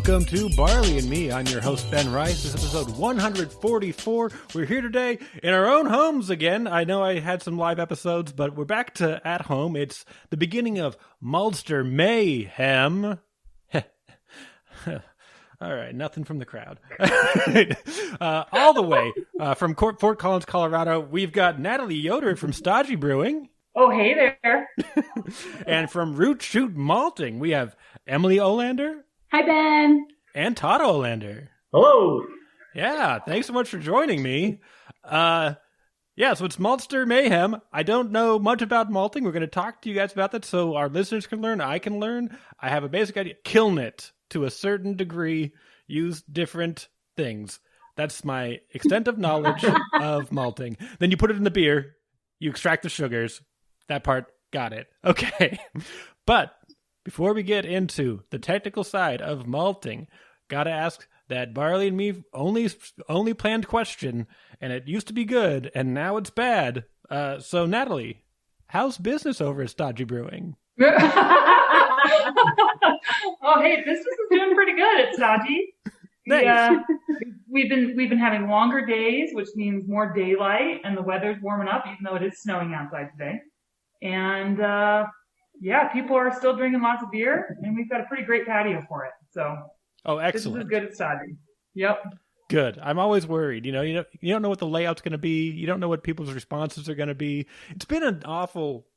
Welcome to Barley Me. I'm your host, Ben Rice. This is episode 144. We're here today in our own homes again. I know I had some live episodes, but we're back to at home. It's the beginning of Maltster Mayhem. All right, nothing from the crowd. All the way from Fort Collins, Colorado, we've got Natalie Yoder from Stodgy Brewing. Oh, hey there. And from Root Shoot Malting, we have Emily Olander. Hi, Ben. And Todd Olander. Hello. Yeah, thanks so much for joining me. So it's Maltster Mayhem. I don't know much about malting. We're going to talk to you guys about that so our listeners can learn. I can learn. I have a basic idea. Kiln it to a certain degree. Use different things. That's my extent of knowledge of malting. Then you put it in the beer. You extract the sugars. That part, got it. Okay. But before we get into the technical side of malting, gotta ask that Barley and Me only planned question, and it used to be good, and now it's bad. So Natalie, how's business over at Stodgy Brewing? Oh, hey, business is doing pretty good at Stodgy. Thanks. We've been having longer days, which means more daylight, and the weather's warming up, even though it is snowing outside today. And people are still drinking lots of beer, and we've got a pretty great patio for it. So, excellent. This is good at Stodgy. Yep. Good. I'm always worried. You don't know what the layout's going to be. You don't know what people's responses are going to be. It's been an awful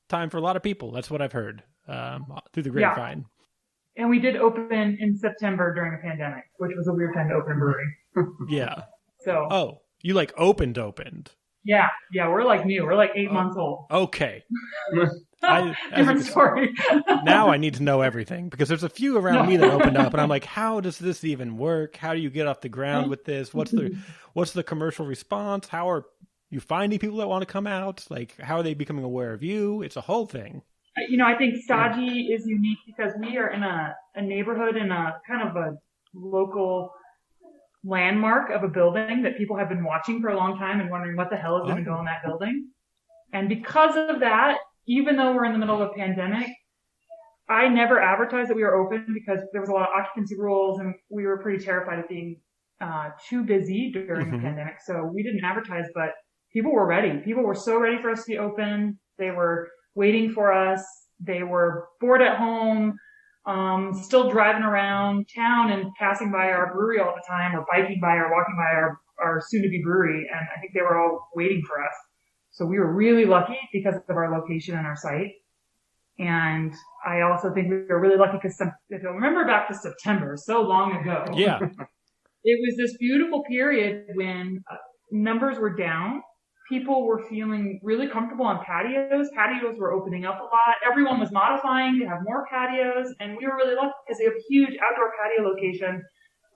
time for a lot of people. That's what I've heard through the grapevine. And we did open in September during the pandemic, which was a weird time to open a brewery. Yeah. So. Oh, you like opened. Yeah, we're like new. We're like 8 months old. Okay. Different story. Now I need to know everything because there's a few around me that opened up, and I'm like, how does this even work? How do you get off the ground with this? What's the commercial response? How are you finding people that want to come out? Like, how are they becoming aware of you? It's a whole thing. I think Stodgy is unique because we are in a neighborhood in a kind of a local landmark of a building that people have been watching for a long time and wondering what the hell is going to go in that building. And because of that, even though we're in the middle of a pandemic, I never advertised that we were open because there was a lot of occupancy rules and we were pretty terrified of being too busy during the pandemic. So we didn't advertise, but people were ready. People were so ready for us to be open. They were waiting for us. They were bored at home. Still driving around town and passing by our brewery all the time, or biking by or walking by our soon-to-be brewery, and I think they were all waiting for us. So we were really lucky because of our location and our site. And I also think we were really lucky because if you'll remember back to September, so long ago, it was this beautiful period when numbers were down. People were feeling really comfortable on patios. Patios were opening up a lot. Everyone was modifying to have more patios. And we were really lucky because they have a huge outdoor patio location.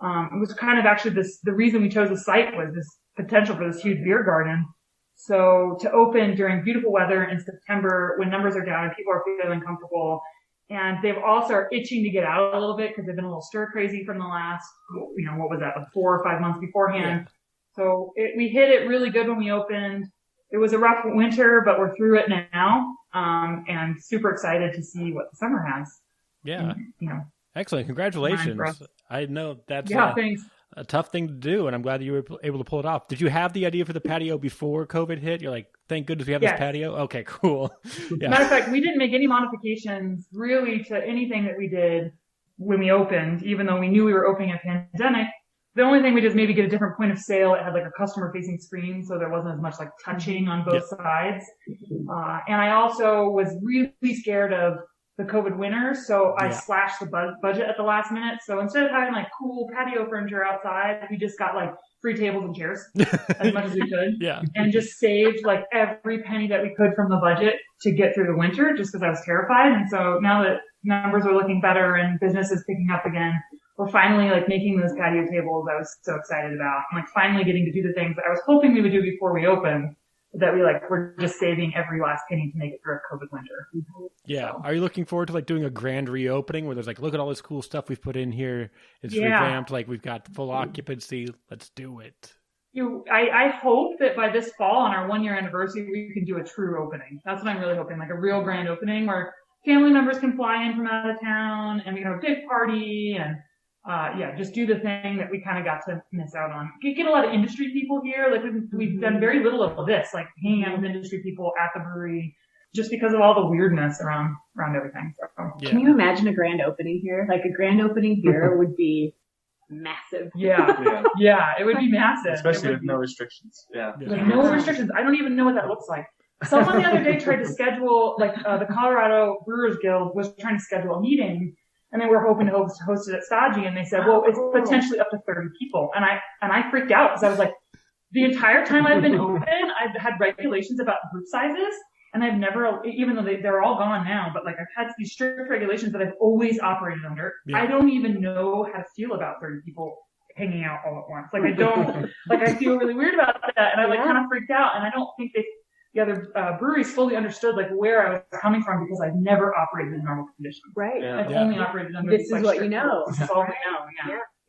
It was kind of actually the reason we chose the site was this potential for this huge beer garden. So to open during beautiful weather in September when numbers are down and people are feeling comfortable. And they've also are itching to get out a little bit because they've been a little stir crazy from the last, what was that, like 4 or 5 months beforehand. Yeah. So we hit it really good when we opened. It was a rough winter, but we're through it now, and super excited to see what the summer has. Yeah. And, excellent. Congratulations. I know that's a tough thing to do, and I'm glad that you were able to pull it off. Did you have the idea for the patio before COVID hit? You're like, thank goodness we have this patio? Okay, cool. Yeah. Matter of fact, we didn't make any modifications really to anything that we did when we opened, even though we knew we were opening a pandemic. The only thing we did is maybe get a different point of sale. It had like a customer facing screen, so there wasn't as much like touching on both sides. And I also was really scared of the COVID winter, so I slashed the budget at the last minute. So instead of having like cool patio furniture outside, we just got like free tables and chairs as much as we could. And just saved like every penny that we could from the budget to get through the winter just because I was terrified. And so now that numbers are looking better and business is picking up again, we're finally like making those patio tables I was so excited about. I'm like finally getting to do the things that I was hoping we would do before we opened, that we're just saving every last penny to make it through a COVID winter. Yeah. So. Are you looking forward to like doing a grand reopening where there's like, look at all this cool stuff we've put in here. It's revamped. Like we've got full occupancy. Let's do it. I hope that by this fall on our 1-year anniversary, we can do a true opening. That's what I'm really hoping, like a real grand opening where family members can fly in from out of town and we can have a big party and just do the thing that we kind of got to miss out on. You get a lot of industry people here. Like we've done very little of this, like hanging out with industry people at the brewery, just because of all the weirdness around everything. So, yeah. Can you imagine a grand opening here? Like a grand opening here would be massive. Yeah, it would be massive. Especially with no restrictions. Like no restrictions. I don't even know what that looks like. Someone the other day tried to schedule, like the Colorado Brewers Guild was trying to schedule a meeting, and they were hoping to host it at Stodgy, and they said, well, it's potentially up to 30 people. And I freaked out because I was like, the entire time I've been open, I've had regulations about group sizes, and I've never, even though they're all gone now, but like I've had these strict regulations that I've always operated under. Yeah. I don't even know how to feel about 30 people hanging out all at once. Like I don't, like I feel really weird about that, and I like kind of freaked out, and I don't think the other breweries fully understood like where I was coming from because I've never operated in normal conditions. Right. Yeah. I've only operated under this is what you know. This is all we know.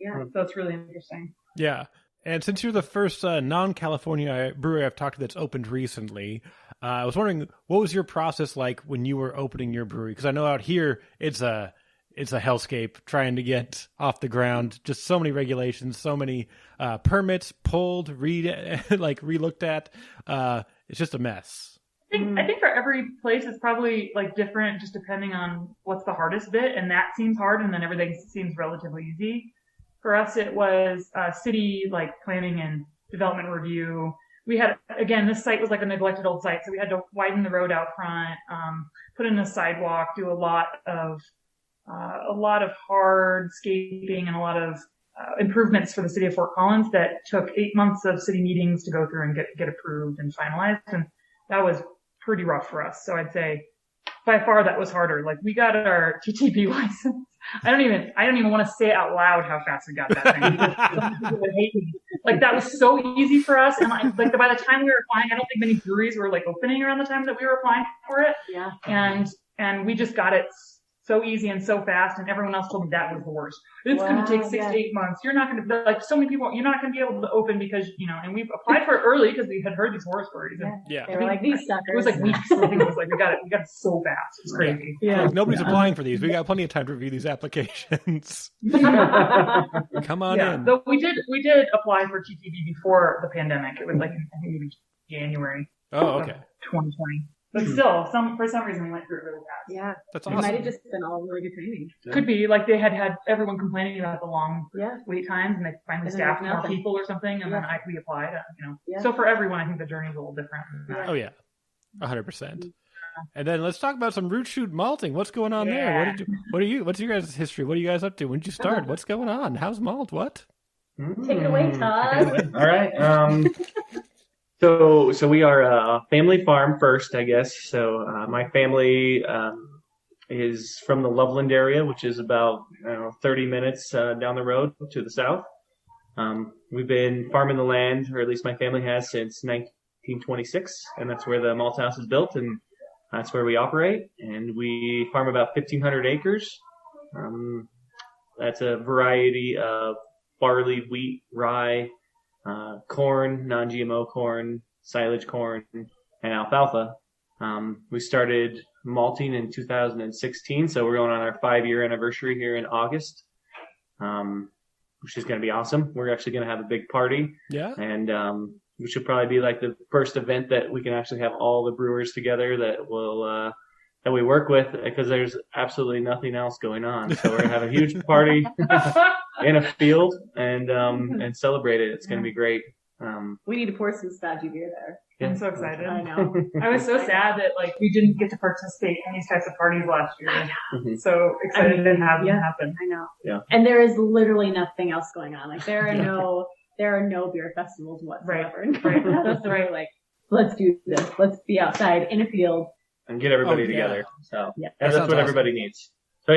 Yeah. So it's really interesting. Yeah. And since you're the first non-California brewery I've talked to that's opened recently, I was wondering, what was your process like when you were opening your brewery? Because I know out here it's a hellscape trying to get off the ground. Just so many regulations, so many permits pulled, re-looked at. It's just a mess. I think for every place it's probably like different, just depending on what's the hardest bit, and that seems hard, and then everything seems relatively easy. For us, it was city like planning and development review. We had, again, this site was like a neglected old site, so we had to widen the road out front, put in a sidewalk, do a lot of hardscaping and a lot of improvements for the city of Fort Collins that took 8 months of city meetings to go through and get approved and finalized. And that was pretty rough for us. So I'd say by far that was harder. Like we got our TTB license. I don't even want to say out loud how fast we got that thing. Some people would hate me. Like that was so easy for us. And like by the time we were applying, I don't think many breweries were like opening around the time that we were applying for it. Yeah. And we just got it so easy and so fast, and everyone else told me that was the worst. It's going to take 6 to 8 months. You're not going to, like so many people, you're not going to be able to open because, and we applied for it early because we had heard these horror stories. And they were like, these suckers. It was like weeks. I think it was like, we got it so fast. It's crazy. Yeah. Like, nobody's applying for these. We got plenty of time to review these applications. Come on in. Though we did apply for TTB before the pandemic. It was like, I think maybe January. Oh, okay. 2020. But still, for some reason, we went through it really fast. Yeah. That's awesome. It might have just been all really good training. Yeah. Could be. Like, they had everyone complaining about the long wait times, and they finally staffed more people or something, and then we applied, Yeah. So for everyone, I think the journey is a little different. Oh, yeah. 100%. And then let's talk about some root shoot malting. What's going on there? What's your guys' history? What are you guys up to? When did you start? What's going on? How's malt? What? Take it away, Todd. All right. So we are a family farm first, I guess. So my family is from the Loveland area, which is about 30 minutes down the road to the south. We've been farming the land, or at least my family has, since 1926, and that's where the malt house is built, and that's where we operate. And we farm about 1,500 acres. That's a variety of barley, wheat, rye, corn, non-GMO corn, silage corn, and alfalfa. We started malting in 2016, so we're going on our 5-year anniversary here in August, which is going to be awesome. We're actually going to have a big party. Yeah. And which will probably be like the first event that we can actually have all the brewers together that we work with, because there's absolutely nothing else going on. So we're going to have a huge party in a field and celebrate it. It's going to be great. We need to pour some Stodgy beer there. I'm so excited. I know. I was so sad that we didn't get to participate in these types of parties last year. I know. Mm-hmm. So excited to have them happen. I know. Yeah. And there is literally nothing else going on. Like there are no beer festivals whatsoever. Right. That's right. Like, let's do this. Let's be outside in a field and get everybody together. So that's what awesome. everybody needs. So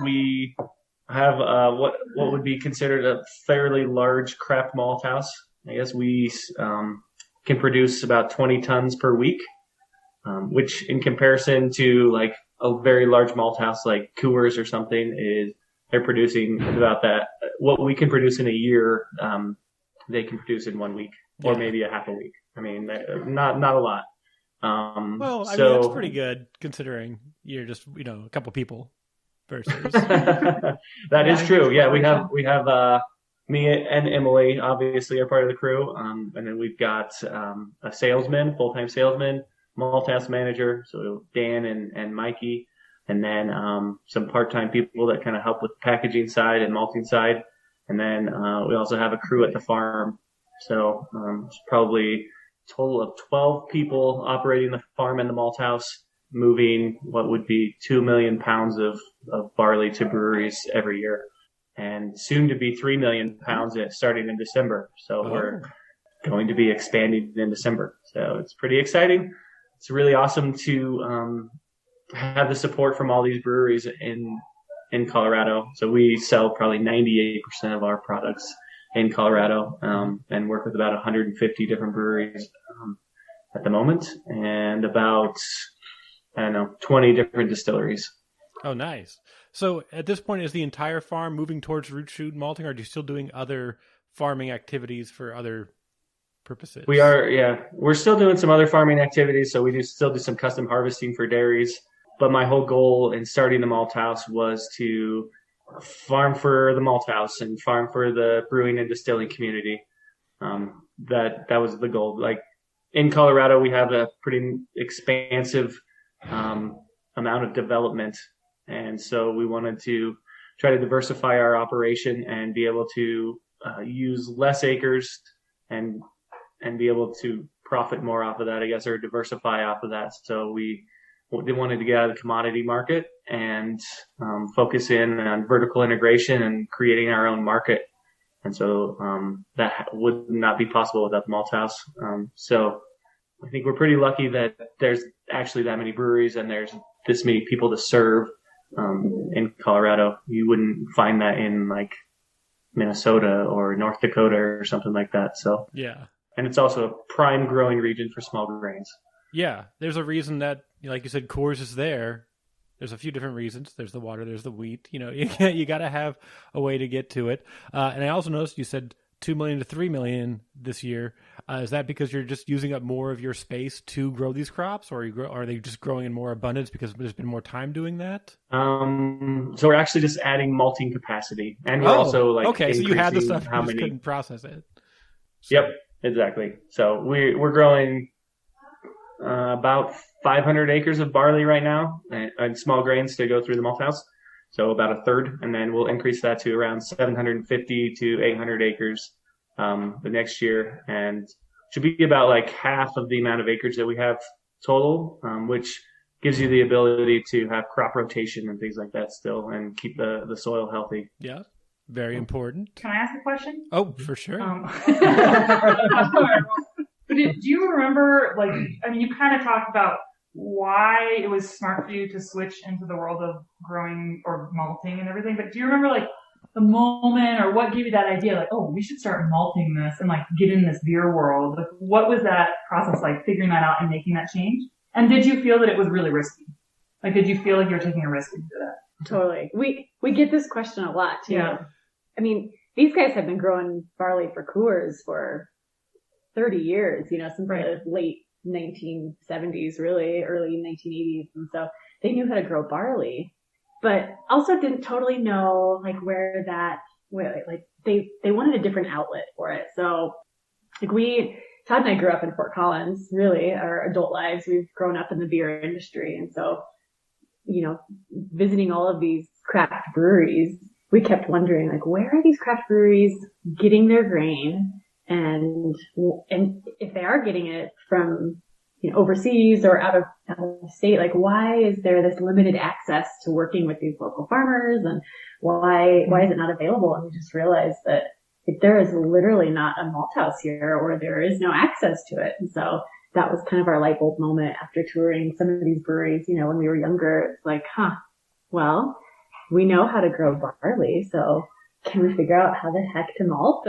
we have what would be considered a fairly large craft malt house. I guess we can produce about 20 tons per week, which in comparison to like a very large malt house like Coors or something they're producing about that. What we can produce in a year, they can produce in 1 week or maybe a half a week. I mean, not a lot. Well, I mean, that's pretty good considering you're just, a couple people Bursers. That is true. Yeah, we have me and Emily obviously are part of the crew, and then we've got a salesman, full-time salesman, malt house manager, so Dan and Mikey, and then some part-time people that kind of help with the packaging side and malting side, and then we also have a crew at the farm. So it's probably a total of 12 people operating the farm and the malt house, moving what would be 2 million pounds of barley to breweries every year, and soon to be 3 million pounds starting in December. So we're going to be expanding in December. So it's pretty exciting. It's really awesome to have the support from all these breweries in Colorado. So we sell probably 98% of our products in Colorado, and work with about 150 different breweries at the moment, and about 20 different distilleries. Oh, nice. So at this point, is the entire farm moving towards root shoot malting, or are you still doing other farming activities for other purposes? We are, yeah. We're still doing some other farming activities, so we still do some custom harvesting for dairies. But my whole goal in starting the malt house was to farm for the malt house and farm for the brewing and distilling community. That was the goal. Like in Colorado, we have a pretty expansive amount of development, and so we wanted to try to diversify our operation and be able to use less acres and be able to profit more off of that, I guess, or diversify off of that. So we wanted to get out of the commodity market and focus in on vertical integration and creating our own market. And so that would not be possible without the malt house. So I think we're pretty lucky that there's actually that many breweries and there's this many people to serve in Colorado. You wouldn't find that in like Minnesota or North Dakota or something like that. So yeah. And it's also a prime growing region for small grains. Yeah, there's a reason that, like you said, Coors is there. There's a few different reasons. There's the water, there's the wheat. You got to have a way to get to it. And I also noticed you said 2 million to 3 million this year. Is that because you're just using up more of your space to grow these crops, or are they just growing in more abundance because there's been more time doing that? So we're actually just adding malting capacity, and we're also okay. So you had the stuff, you just couldn't process it. So. Yep, exactly. So we're growing about 500 acres of barley right now, and small grains to go through the malt house. So about a third, and then we'll increase that to around 750 to 800 acres the next year, and should be about like half of the amount of acreage that we have total, which gives you the ability to have crop rotation and things like that still, and keep the soil healthy. Yeah, very important. Can I ask a question? Oh, for sure. Do you remember, you kind of talked about why it was smart for you to switch into the world of growing or malting and everything, but do you remember the moment, or what gave you that idea, we should start malting this and get in this beer world? What was that process like, figuring that out and making that change? And did you feel that it was really risky? Did you feel like you were taking a risk into that? Totally. We get this question a lot too. Yeah. I mean, these guys have been growing barley for Coors for 30 years, since the late 1970s, really, early 1980s. And so they knew how to grow barley, but also didn't totally know, they wanted a different outlet for it. So, Todd and I grew up in Fort Collins, really, our adult lives. We've grown up in the beer industry. And so, visiting all of these craft breweries, we kept wondering, where are these craft breweries getting their grain? And if they are getting it from, overseas or out of state, why is there this limited access to working with these local farmers, and why is it not available? And we just realized that there is literally not a malt house here, or there is no access to it. And so that was kind of our light bulb moment after touring some of these breweries, when we were younger. It's well, we know how to grow barley, so can we figure out how the heck to malt?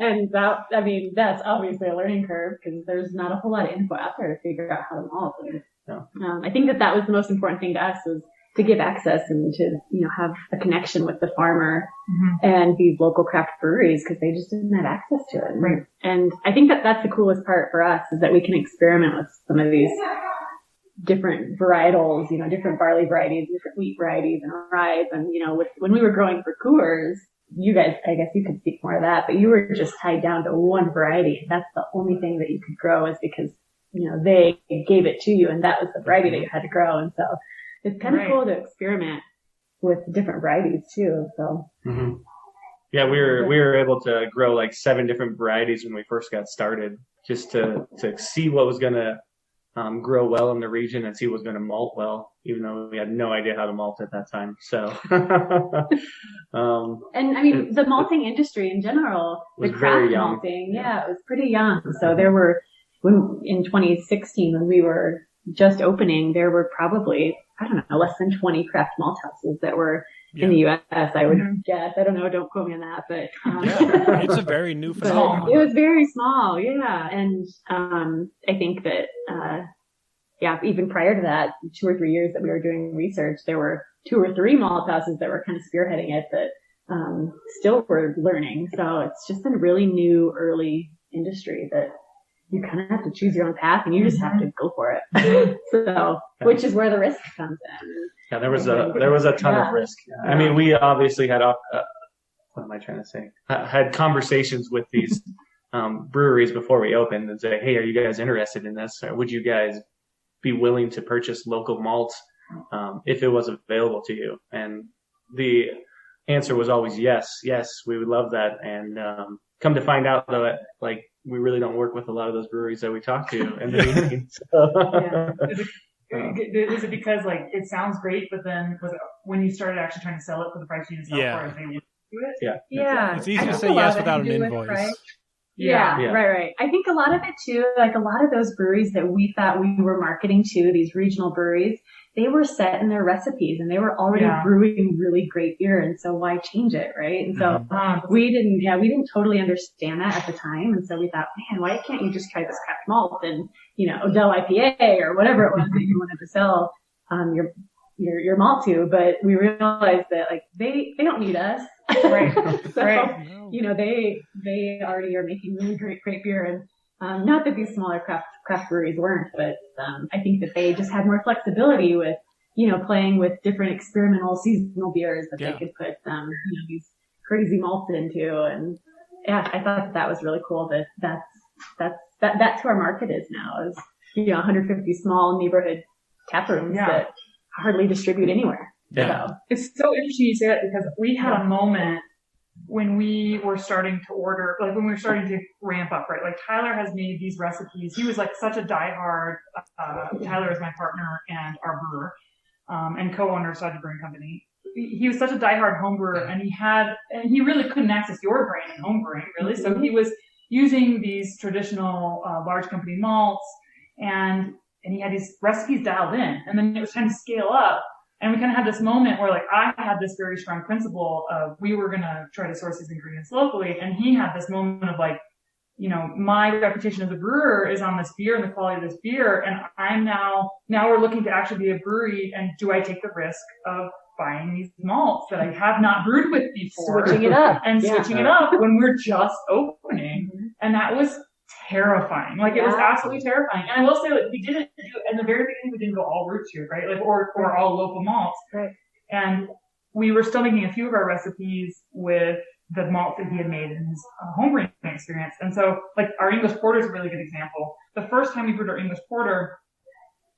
And that's obviously a learning curve, because there's not a whole lot of info out there to figure out how to malt. And, I think that was the most important thing to us, was to give access and to, have a connection with the farmer and these local craft breweries, because they just didn't have access to it. Right. And I think that's the coolest part for us, is that we can experiment with some of these different varietals, different barley varieties, different wheat varieties and rye. And, when we were growing for Coors, you guys, I guess you could speak more of that, but you were just tied down to one variety. That's the only thing that you could grow is because, they gave it to you and that was the variety that you had to grow. And so it's kind of cool to experiment with different varieties too. So. Mm-hmm. Yeah, we were able to grow like 7 different varieties when we first got started, just to see what was going to grow well in the region and see what was going to malt well, even though we had no idea how to malt at that time. So, and I mean, the malting industry in general, the craft malting, it was pretty young. So there were, in 2016, when we were just opening, there were probably, less than 20 craft malt houses that were in the U.S., I would guess. I don't know. Don't quote me on that, but it's a very new phenomenon. It was very small, and I think that even prior to that, 2 or 3 years that we were doing research, there were 2 or 3 malt houses that were kind of spearheading it that still were learning. So it's just a really new, early industry that you kind of have to choose your own path, and you just have to go for it. So, which is where the risk comes in. Yeah, there was a ton of risk. I mean, we obviously had what am I trying to say? Had conversations with these breweries before we opened and say, hey, are you guys interested in this? Or would you guys be willing to purchase local malts if it was available to you? And the answer was always yes, we would love that. And come to find out though, like we really don't work with a lot of those breweries that we talk to in the beginning. Is it because like it sounds great, but then when you started actually trying to sell it for the price you didn't sell for it, they wouldn't do it? Yeah. It's easy to say yes without an invoice. Right. I think a lot of it too, like a lot of those breweries that we thought we were marketing to, these regional breweries, they were set in their recipes and they were already brewing really great beer. And so why change it? Right. And so we didn't totally understand that at the time. And so we thought, man, why can't you just try this craft malt and, Odell IPA or whatever it was that you wanted to sell your malt to? But we realized that like they don't need us. Right. So, right. They already are making really great beer. And not that these smaller craft breweries weren't, but I think that they just had more flexibility with, playing with different experimental seasonal beers that they could put, these crazy malts into. And I thought that was really cool that's who our market is now is, 150 small neighborhood tap rooms that hardly distribute anywhere. Yeah. So. It's so interesting you say that because we had a moment when we were starting to order, like when we were starting to ramp up, right? Like Tyler has made these recipes. He was like such a diehard, Tyler is my partner and our brewer, and co-owner of Stodgy Brewing Company. He was such a diehard home brewer and he really couldn't access your grain in home brewing really. So he was using these traditional, large company malts and he had these recipes dialed in and then it was time to scale up. And we kind of had this moment where like I had this very strong principle of we were going to try to source these ingredients locally. And he had this moment of like, my reputation as a brewer is on this beer and the quality of this beer. And I'm now we're looking to actually be a brewery. And do I take the risk of buying these malts that I have not brewed with before? Switching it up. And switching it up when we're just opening. Mm-hmm. And that was terrifying. Like it was absolutely terrifying. And I will say, like, we didn't do in the very beginning. We didn't go all roots here, right? Like, or all local malts. Right. And we were still making a few of our recipes with the malt that he had made in his homebrewing experience. And so, like, our English porter is a really good example. The first time we brewed our English porter,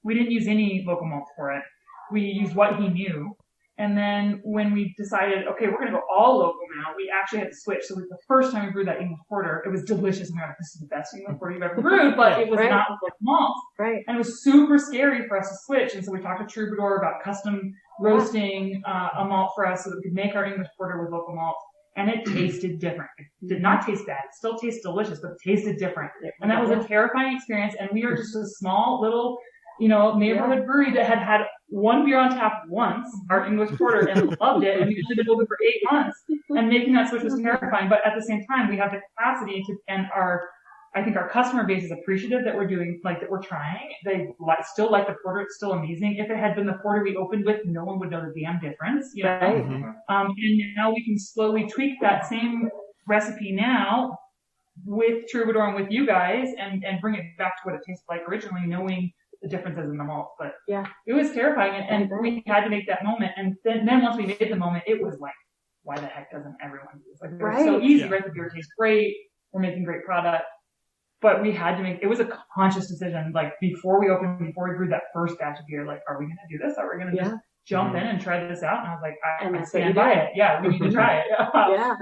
we didn't use any local malts for it. We used what he knew. And then when we decided, okay, we're going to go all local now, we actually had to switch. So the first time we brewed that English porter, it was delicious. And we were like, this is the best English porter you've ever brewed, but it was not with local malt. Right. And it was super scary for us to switch. And so we talked to Troubadour about custom roasting a malt for us so that we could make our English porter with local malt. And it tasted different. It did not taste bad. It still tastes delicious, but it tasted different. And that was a terrifying experience. And we are just a small little, neighborhood brewery that had one beer on tap once, our English porter, and loved it. And we've been open for 8 months. And making that switch was terrifying. But at the same time, we have the capacity to, and I think our customer base is appreciative that we're doing, like, that we're trying. They still like the porter. It's still amazing. If it had been the porter we opened with, no one would know the damn difference, Right. And now we can slowly tweak that same recipe now with Troubadour and with you guys and bring it back to what it tasted like originally, knowing the differences in the malts. But Yeah. it was terrifying, and we had to make that moment. And then once we made the moment, it was like, why the heck doesn't everyone do this? Like, it was so easy, right? The beer tastes great. We're making great product. But we had to it was a conscious decision. Like, before we brewed that first batch of beer, like, are we going to do this? Are we going to just jump in and try this out? And I was like, I stand by it. Yeah, we need to try it. Yeah.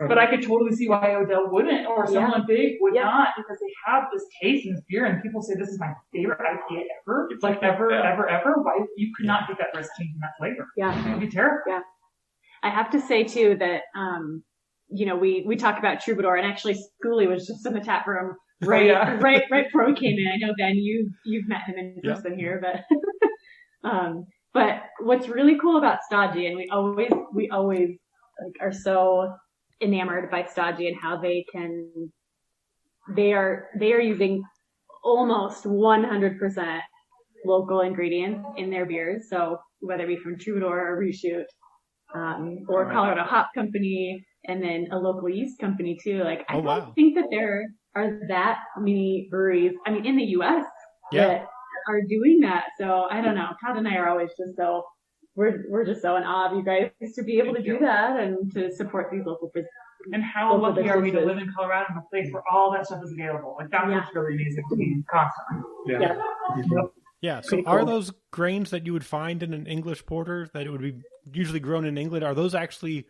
But I could totally see why Odell wouldn't, or someone big would not, because they have this taste in this beer, and people say this is my favorite IPA ever. It's like ever. Why you could not take that risk changing that flavor? Yeah, it would be terrible. Yeah, I have to say too that we talk about Troubadour, and actually Schooley was just in the tap room right before we came in. I know Ben, you've met him in person here, but what's really cool about Stodgy, and we always like are so enamored by Stodgy and how they are using almost 100% local ingredients in their beers. So whether it be from Troubadour or Reshoot, or Colorado Hop Company, and then a local yeast company too. Like, I don't think that there are that many breweries, I mean, in the U.S. that are doing that. So I don't know. Todd and I are always just we're just so in awe of you guys to be able to do that and to support these local businesses. And how lucky are we to live in Colorado, in a place where all that stuff is available? Like, that's what's really amazing to me constantly. Yeah. So are those grains that you would find in an English porter that it would be usually grown in England, are those actually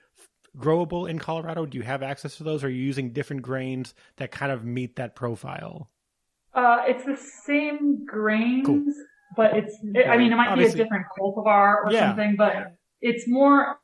growable in Colorado? Do you have access to those? Or are you using different grains that kind of meet that profile? It's the same grains, but it might be a different cultivar or something, but it's more,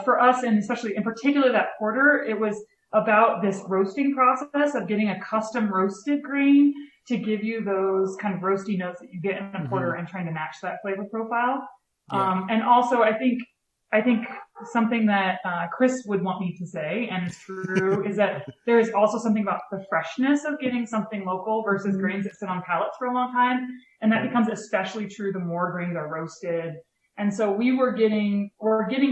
for us, and especially in particular that porter, it was about this roasting process of getting a custom roasted grain to give you those kind of roasty notes that you get in a porter and trying to match that flavor profile. And also I think something that Chris would want me to say, and it's true, is that there is also something about the freshness of getting something local versus grains that sit on pallets for a long time. And that becomes especially true the more grains are roasted. And so we're getting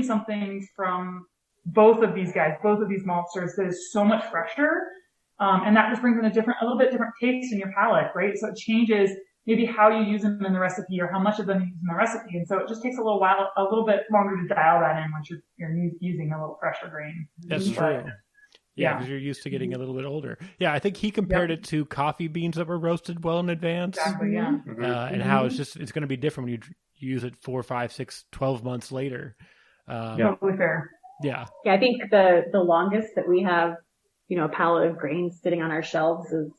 something from both of these maltsters that is so much fresher. And that just brings in a little bit different taste in your palate, right? So it changes maybe how you use them in the recipe or how much of them you use in the recipe. And so it just takes a little bit longer to dial that in once you're using a little fresher grain. That's true. Yeah, because you're used to getting a little bit older. Yeah, I think he compared it to coffee beans that were roasted well in advance. Exactly, yeah. And how it's going to be different when you use it 4, 5, 6, 12 months later. Totally fair. Yeah. Yeah, I think the longest that we have, a pallet of grains sitting on our shelves is,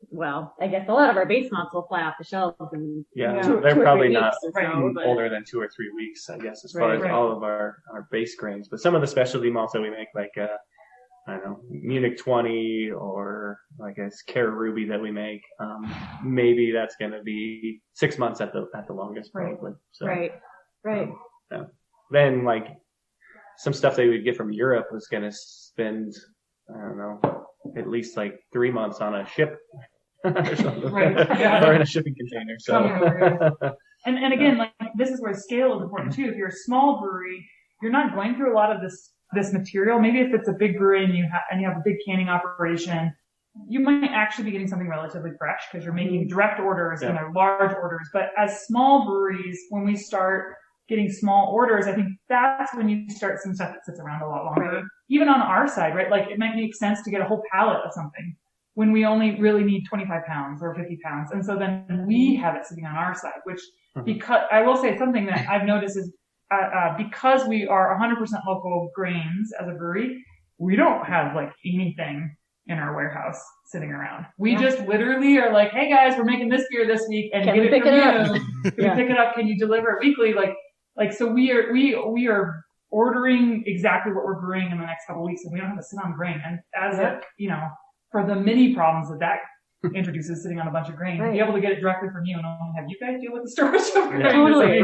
well, I guess a lot of our base malts will fly off the shelves in they're probably not older than 2 or 3 weeks, I guess, as far as all of our base grains. But some of the specialty malts that we make, like I don't know, Munich 20 or like a Cara Ruby that we make, maybe that's going to be 6 months at the longest, probably. So, right. Then like some stuff that we would get from Europe was going to spend, I don't know, at least like 3 months on a ship. Or something. Or in a shipping container. So, and again, like, this is where scale is important too. If you're a small brewery, you're not going through a lot of this material. Maybe if it's a big brewery and you have a big canning operation, you might actually be getting something relatively fresh because you're making direct orders and they're large orders. But as small breweries, when we start getting small orders, I think that's when you start seeing stuff that sits around a lot longer. Right. Even on our side, right? Like, it might make sense to get a whole pallet of something when we only really need 25 pounds or 50 pounds. And so then we have it sitting on our side, which, because I will say something that I've noticed is, because we are 100% local grains as a brewery, we don't have like anything in our warehouse sitting around. We just literally are like, hey guys, we're making this beer this week and can get we it pick from it up? you. Can we pick it up? Can you deliver it weekly? Like, so we are ordering exactly what we're brewing in the next couple of weeks, and we don't have to sit on grain. And as for the many problems that introduces sitting on a bunch of grain, be able to get it directly from you and only have you guys deal with the storage of grain. Totally.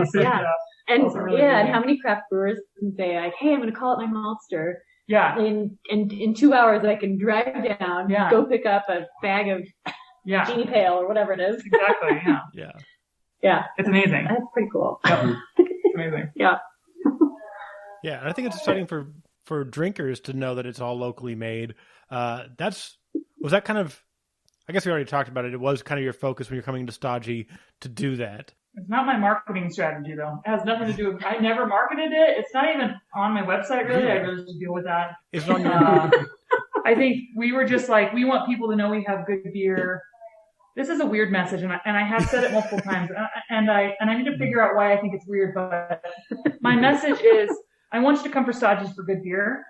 And and how many craft brewers can say like, hey, I'm going to call it my Maltster. Yeah. In 2 hours, I can drive down, go pick up a bag of Genie Pale or whatever it is. Exactly. Yeah. Yeah. It's amazing. That's pretty cool. Yep. It's amazing. Yeah. Yeah. And I think it's exciting for drinkers to know that it's all locally made. Was that kind of, I guess we already talked about it. It was kind of your focus when you're coming to Stodgy to do that. It's not my marketing strategy, though. It has nothing to do with. I never marketed it. It's not even on my website, really. I really should deal with that. It's on your. I think we were just like, we want people to know we have good beer. This is a weird message, and I have said it multiple times, and I need to figure out why I think it's weird. But my message is, I want you to come for Stodgy's for good beer,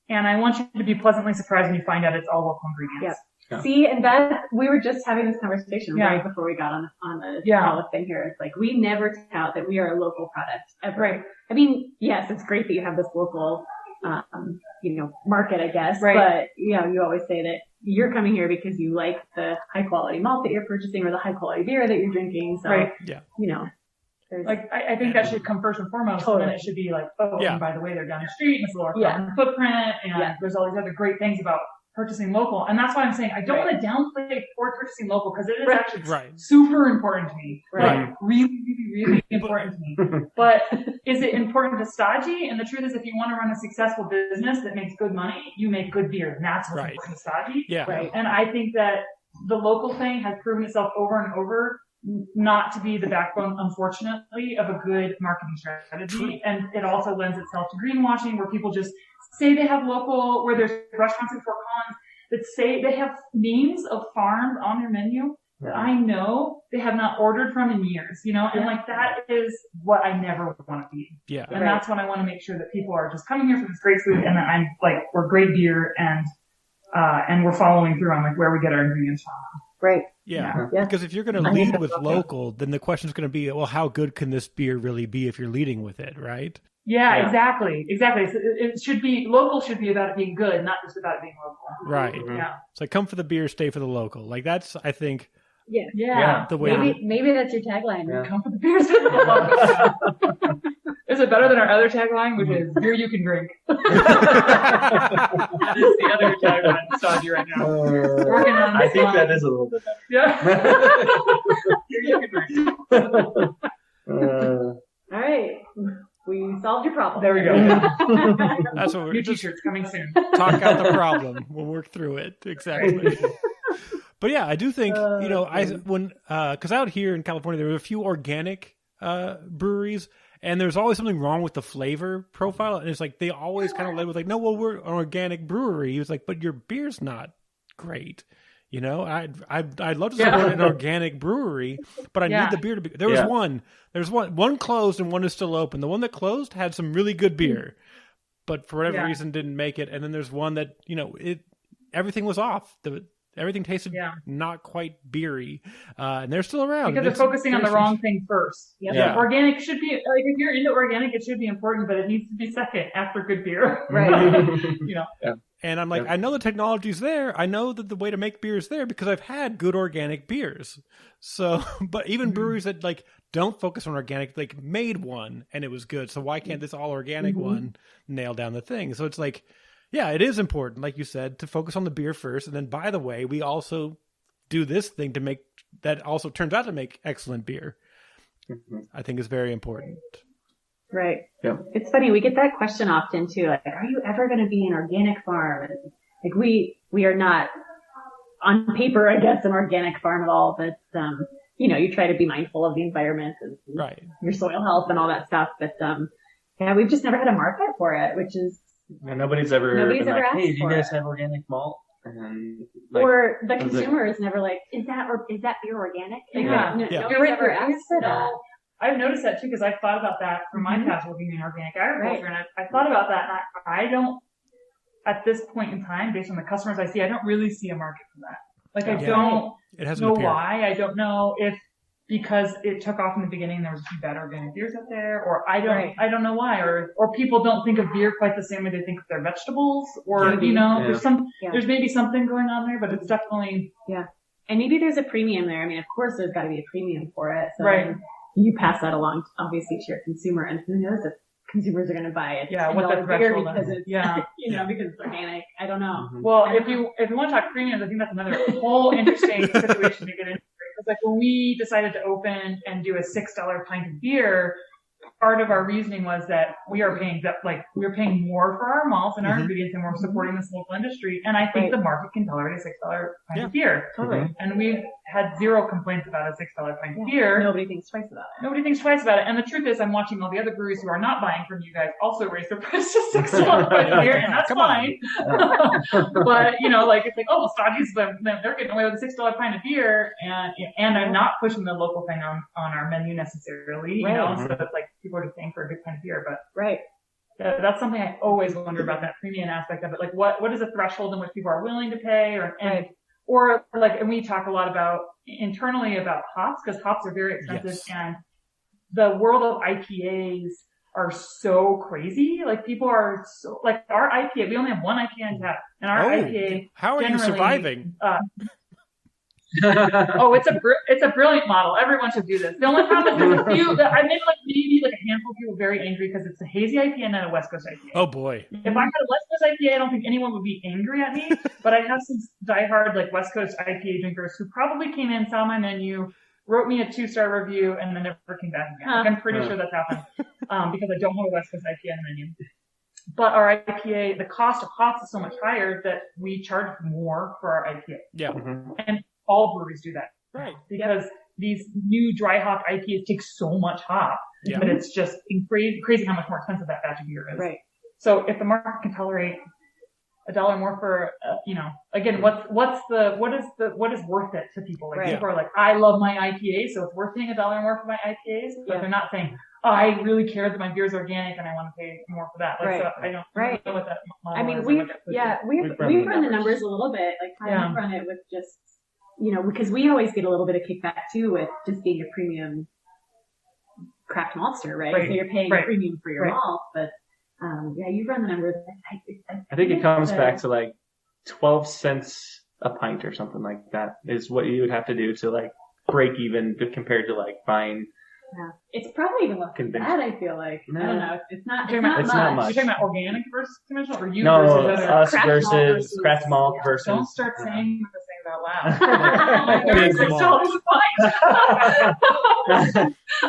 and I want you to be pleasantly surprised when you find out it's all local ingredients. Yeah. See, and that we were just having this conversation right before we got on the call thing here. It's like we never tout that we are a local product ever. Right. I mean, yes, it's great that you have this local, market, I guess. Right. But you always say that you're coming here because you like the high quality malt that you're purchasing or the high quality beer that you're drinking. So, right. I think that should come first and foremost. Totally. And then it should be like, and by the way, they're down the street and it's a lower carbon footprint, and there's all these other great things about purchasing local. And that's why I'm saying I don't want to downplay for purchasing local, because it is actually super important to me. Right. Like, really, really, really important to me. But is it important to Stodgy? And the truth is, if you want to run a successful business that makes good money, you make good beer. And that's what's important to Stodgy. Yeah. Right. And I think that the local thing has proven itself over and over not to be the backbone, unfortunately, of a good marketing strategy. True. And it also lends itself to greenwashing, where people just say they have local, where there's restaurants in Fort Collins that say they have names of farms on their menu that I know they have not ordered from in years, and like that is what I never want to be. Yeah. And that's when I want to make sure that people are just coming here for this great food, and that I'm like, we're great beer, and we're following through on like where we get our ingredients from. Right. Yeah. Because if you're going to lead with local, then the question is going to be, well, how good can this beer really be if you're leading with it, right? Yeah. Exactly. So it should be, local should be about it being good, not just about it being local. Right. Mm-hmm. Yeah. It's like, come for the beer, stay for the local. Like that's, I think, the way. Maybe that's your tagline. Yeah. Come for the beer, stay for the local. Is it better than our other tagline, which is beer you can drink? That is the other tagline Stodgy right now. Working on I think that is a little bit better. Yeah. Beer you can drink. All right. We solved your problem. There we go. That's what we're New just t-shirts coming soon. talk out the problem. We'll work through it. Exactly. But yeah, I do think, because out here in California, there were a few organic breweries, and there's always something wrong with the flavor profile. And it's like, they always kind of led with like, no, well, we're an organic brewery. He was like, but your beer's not great. I'd love to support an organic brewery, but I need the beer to be. There's one closed and one is still open. The one that closed had some really good beer, but for whatever reason didn't make it. And then there's one that everything was off. Everything tasted not quite beery, and they're still around. Because they're focusing on the wrong thing first. Yeah. Organic should be, like, if you're into organic, it should be important, but it needs to be second after good beer. Right. Yeah. And I'm like, I know the technology's there. I know that the way to make beer is there because I've had good organic beers. So, but even breweries that like don't focus on organic, like made one and it was good. So why can't this all organic one nail down the thing? So it's like, yeah, it is important, like you said, to focus on the beer first. And then, by the way, we also do this thing to make that also turns out to make excellent beer. I think is very important. Right. Yeah. It's funny. We get that question often too. Like, are you ever going to be an organic farm? And like we are not on paper, I guess, an organic farm at all. But, you try to be mindful of the environment and your soil health and all that stuff. But, we've just never had a market for it, which is, yeah, nobody's ever been like, asked hey, do you guys for have organic malt? And or the consumer is never like, is that beer organic? Like, Nobody's ever asked for that. I've noticed that too, because I've thought about that from my past working in organic agriculture, and I thought about that, and I don't, at this point in time, based on the customers I see, I don't really see a market for that. Like, I don't know why. I don't know if because it took off in the beginning, there was a few bad organic beers out there, or I don't know why, or people don't think of beer quite the same way they think of their vegetables, or there's maybe something going on there, but it's definitely and maybe there's a premium there. I mean, of course, there's got to be a premium for it, so you pass that along, obviously, to your consumer, and who knows if consumers are going to buy it. Yeah, what the threshold is. Because it's, because it's organic. I don't know. Well, if you want to talk premiums, I think that's another whole interesting situation to get into. Because like when we decided to open and do a $6 pint of beer, part of our reasoning was that we are paying more for our malts and our ingredients, and we're supporting this local industry. And I think the market can tolerate a $6 pint of beer. Totally. And we've had zero complaints about a $6 pint of beer. Nobody thinks twice about it. And the truth is, I'm watching all the other breweries who are not buying from you guys also raise their price to $6 pint of beer, and that's fine. But it's like, oh, well, Stodgy's they're getting away with a $6 pint of beer, and I'm not pushing the local thing on our menu necessarily. So it's like people are just paying for a good pint of beer, but that's something I always wonder about, that premium aspect of it. Like, what is the threshold in which people are willing to pay, and we talk a lot about internally about hops, because hops are very expensive, and the world of IPAs are so crazy. Like, people are so, like, our IPA, we only have one IPA on tap, and our IPA. How are you surviving? It's a brilliant model. Everyone should do this. The only problem is there's a few that I made maybe a handful of people very angry because it's a hazy IPA and not a West Coast IPA. Oh boy! If I had a West Coast IPA, I don't think anyone would be angry at me. But I have some diehard West Coast IPA drinkers who probably came in, saw my menu, wrote me a 2-star review, and then never came back again. I'm pretty sure that's happened because I don't have a West Coast IPA on the menu. But our IPA, the cost of hops is so much higher that we charge more for our IPA. Yeah. And all breweries do that. Right. Because these new dry hop IPAs take so much hop that it's just crazy how much more expensive that batch of beer is. Right. So if the market can tolerate $1 more for, again, what is worth it to people? Like, people are like, I love my IPA, so it's worth paying $1 more for my IPAs, but they're not saying, I really care that my beer is organic and I want to pay more for that. So I don't know what that model is. We've run the numbers a little bit. We've run it with just, because we always get a little bit of kickback too with just being a premium craft maltster, right? So you're paying a premium for your malt, but you've run the numbers. I think it comes back to 12 cents a pint or something like that is what you would have to do to break even compared to buying. Yeah. It's probably even less than that, I feel like. No. I don't know. It's not not much. You're talking about organic versus conventional, or you versus us versus craft malt versus. Don't start saying the things out loud.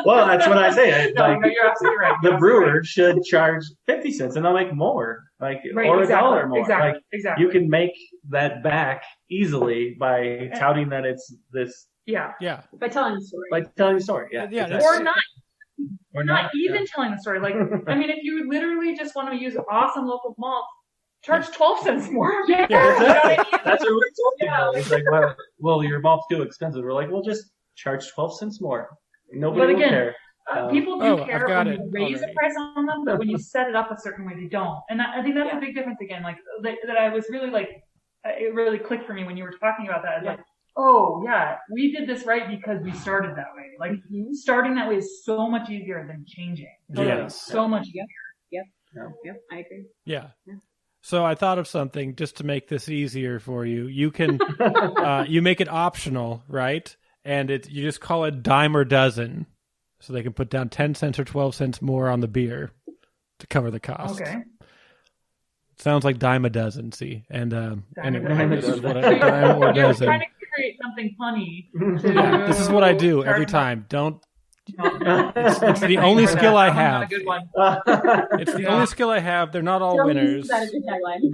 Well, that's what I say. You're absolutely right. The brewer should charge 50 cents and I'll make more, or $1 more. Exactly. You can make that back easily by touting that it's this. Yeah. By telling the story. Exactly. Or not even telling the story. If you literally just want to use awesome local malt, charge 12 cents more. Yeah, exactly. You know what I mean? That's what we're talking about. It's well, your malt's too expensive. We're like, well, just charge 12 cents more. Nobody will care. People do care when you raise the price on them, but when you set it up a certain way, they don't. And I think that's a big difference again. That I was really it really clicked for me when you were talking about that. We did this right because we started that way. Starting that way is so much easier than changing. So much easier. Yep, I agree. Yeah. So I thought of something just to make this easier for you. You can, you make it optional, right? And you just call it dime or dozen. So they can put down 10 cents or 12 cents more on the beer to cover the cost. Okay. Sounds like dime a dozen, see? And anyway, this is what dime or dozen. You're trying to create something funny. This is what I do every time. It's the only skill I have. It's the only skill I have. They're not all winners. That is a tagline. It's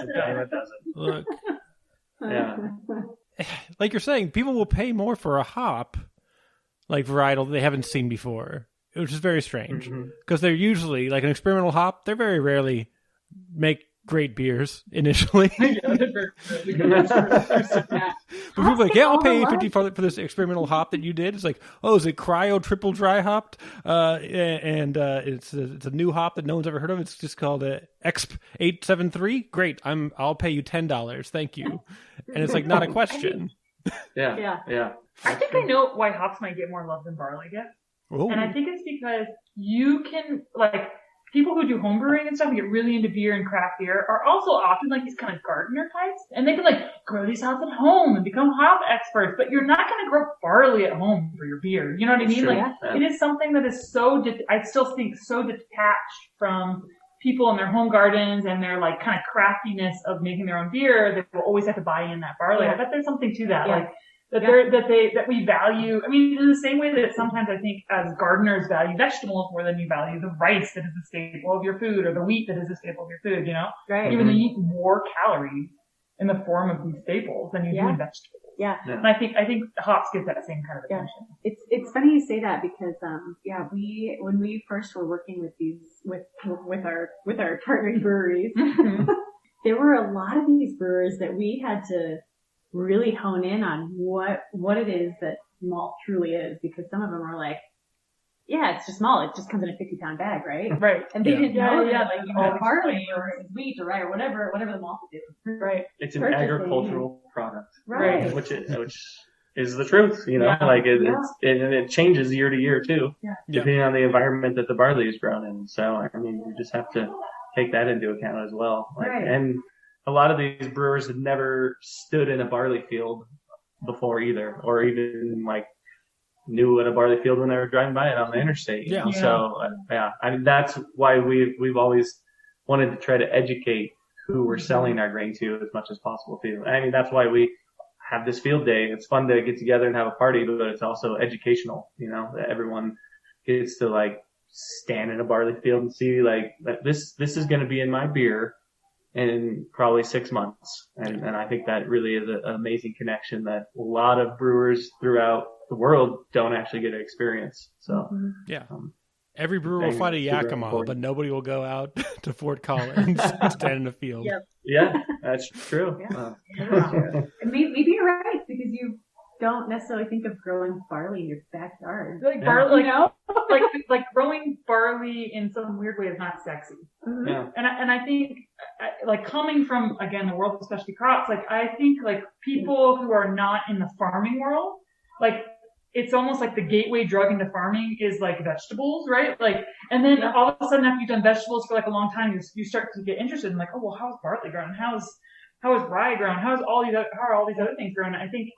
a dime a dozen. Look. Yeah. Like you're saying, people will pay more for a hop, like varietal, they haven't seen before, which is very strange. Because they're usually, like an experimental hop, they're very rarely make great beers initially. But people are like, I'll pay $50 for this experimental hop that you did. It's like, is it cryo triple dry hopped? It's a new hop that no one's ever heard of. It's just called Exp 873. Great, I'll pay you $10. Thank you. And it's not a question. Yeah. I think I know why hops might get more love than barley gets. And I think it's because you can people who do home brewing and stuff and get really into beer and craft beer are also often these kind of gardener types. And they can grow these hops at home and become hop experts, but you're not going to grow barley at home for your beer. You know what I mean? It is something that is I still think so detached from people in their home gardens and their kind of craftiness of making their own beer that will always have to buy in that barley. I bet there's something to that. that we value. I mean, in the same way that sometimes I think as gardeners value vegetables more than you value the rice that is the staple of your food or the wheat that is the staple of your food, you know? Right. Even though you eat more calories in the form of these staples than you do in vegetables. Yeah. And I think hops get that same kind of attention. It's funny you say that because when we first were working with with our partnering breweries, there were a lot of these brewers that we had to really hone in on what it is that malt truly is, because some of them were like, yeah, it's just malt. It just comes in a 50-pound bag, right? Right. And they didn't know that, like, you all know, barley or wheat or rye or whatever the malt is. Right. It's an agricultural product. Right. Which is the truth, you know, like it changes year to year too, depending on the environment that the barley is grown in. So, I mean, you just have to take that into account as well. Like, and a lot of these brewers had never stood in a barley field before either, or even like knew what a barley field when they were driving by it on the interstate. Yeah. So, I mean, that's why we've always wanted to try to educate who we're selling our grain to as much as possible too. I mean, that's why we have this field day. It's fun to get together and have a party, but it's also educational, you know, that everyone gets to like stand in a barley field and see like this is going to be in my beer in probably 6 months. And I think that really is an amazing connection that a lot of brewers throughout the world don't actually get to experience. So, every brewer will find a Yakima, but nobody will go out to Fort Collins and stand in a field. Yep. Yeah, that's true. And maybe you're right, because you don't necessarily think of growing barley in your backyard. Like barley, you know, like growing barley in some weird way is not sexy. Mm-hmm. Yeah. And I think, like, coming from, again, the world of specialty crops, like, I think, like, people who are not in the farming world, like, it's almost like the gateway drug into farming is, like, vegetables, right? Like, and then all of a sudden, after you've done vegetables for, like, a long time, you start to get interested in, like, oh, well, how's barley grown? How is rye grown? How are all these other things grown? I think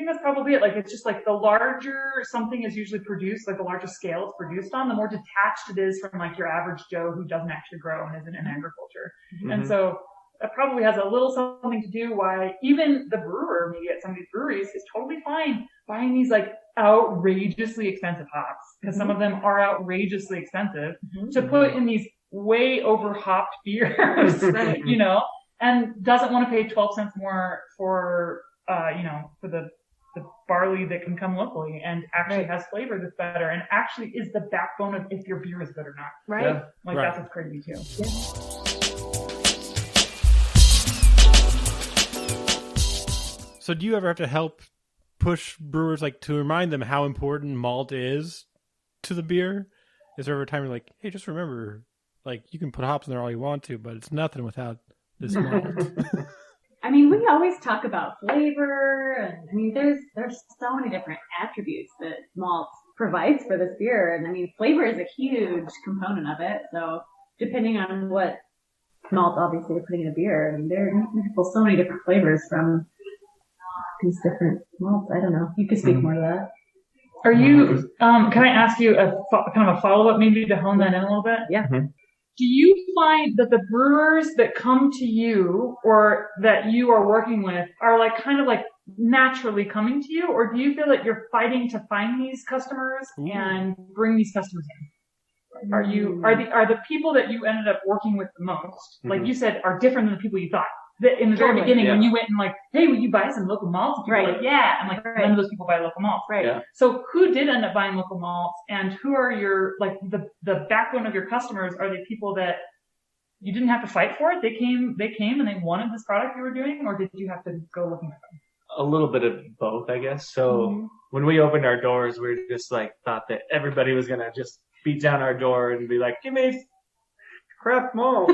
that's probably it. Like, it's just like the larger something is usually produced, like the larger scale it's produced on, the more detached it is from like your average Joe who doesn't actually grow and isn't in agriculture. Mm-hmm. And so that probably has a little something to do why even the brewer, maybe at some of these breweries, is totally fine buying these like outrageously expensive hops, because some of them are outrageously expensive to put in these way over hopped beers, you know, and doesn't want to pay 12 cents more for for the barley that can come locally and actually has flavor that's better and actually is the backbone of if your beer is good or not. Right. Yeah. Like that's what's crazy too. Yeah. So do you ever have to help push brewers, like, to remind them how important malt is to the beer? Is there ever a time you're like, hey, just remember, like, you can put hops in there all you want to, but it's nothing without this malt? I mean, we always talk about flavor, and I mean, there's so many different attributes that malt provides for this beer, and I mean, flavor is a huge component of it. So, depending on what malt, obviously, you're putting in a beer, I mean, there are so many different flavors from these different malts. I don't know. You could speak more to that. Are you? Can I ask you kind of a follow up, maybe to hone that in a little bit? Yeah. Mm-hmm. Do you find that the brewers that come to you or that you are working with are like kind of like naturally coming to you, or do you feel that you're fighting to find these customers and bring these customers in? Are the people that you ended up working with the most, like you said, are different than the people you thought? That in the very beginning, when you went and like, hey, will you buy some local malts? People were like, yeah. I'm like, none of those people buy local malts. Right. Yeah. So who did end up buying local malts, and who are your, like, the backbone of your customers? Are they people that you didn't have to fight for it? They came and they wanted this product you were doing, or did you have to go looking for them? A little bit of both, I guess. So when we opened our doors, we just like thought that everybody was going to just beat down our door and be like, give me craft malt.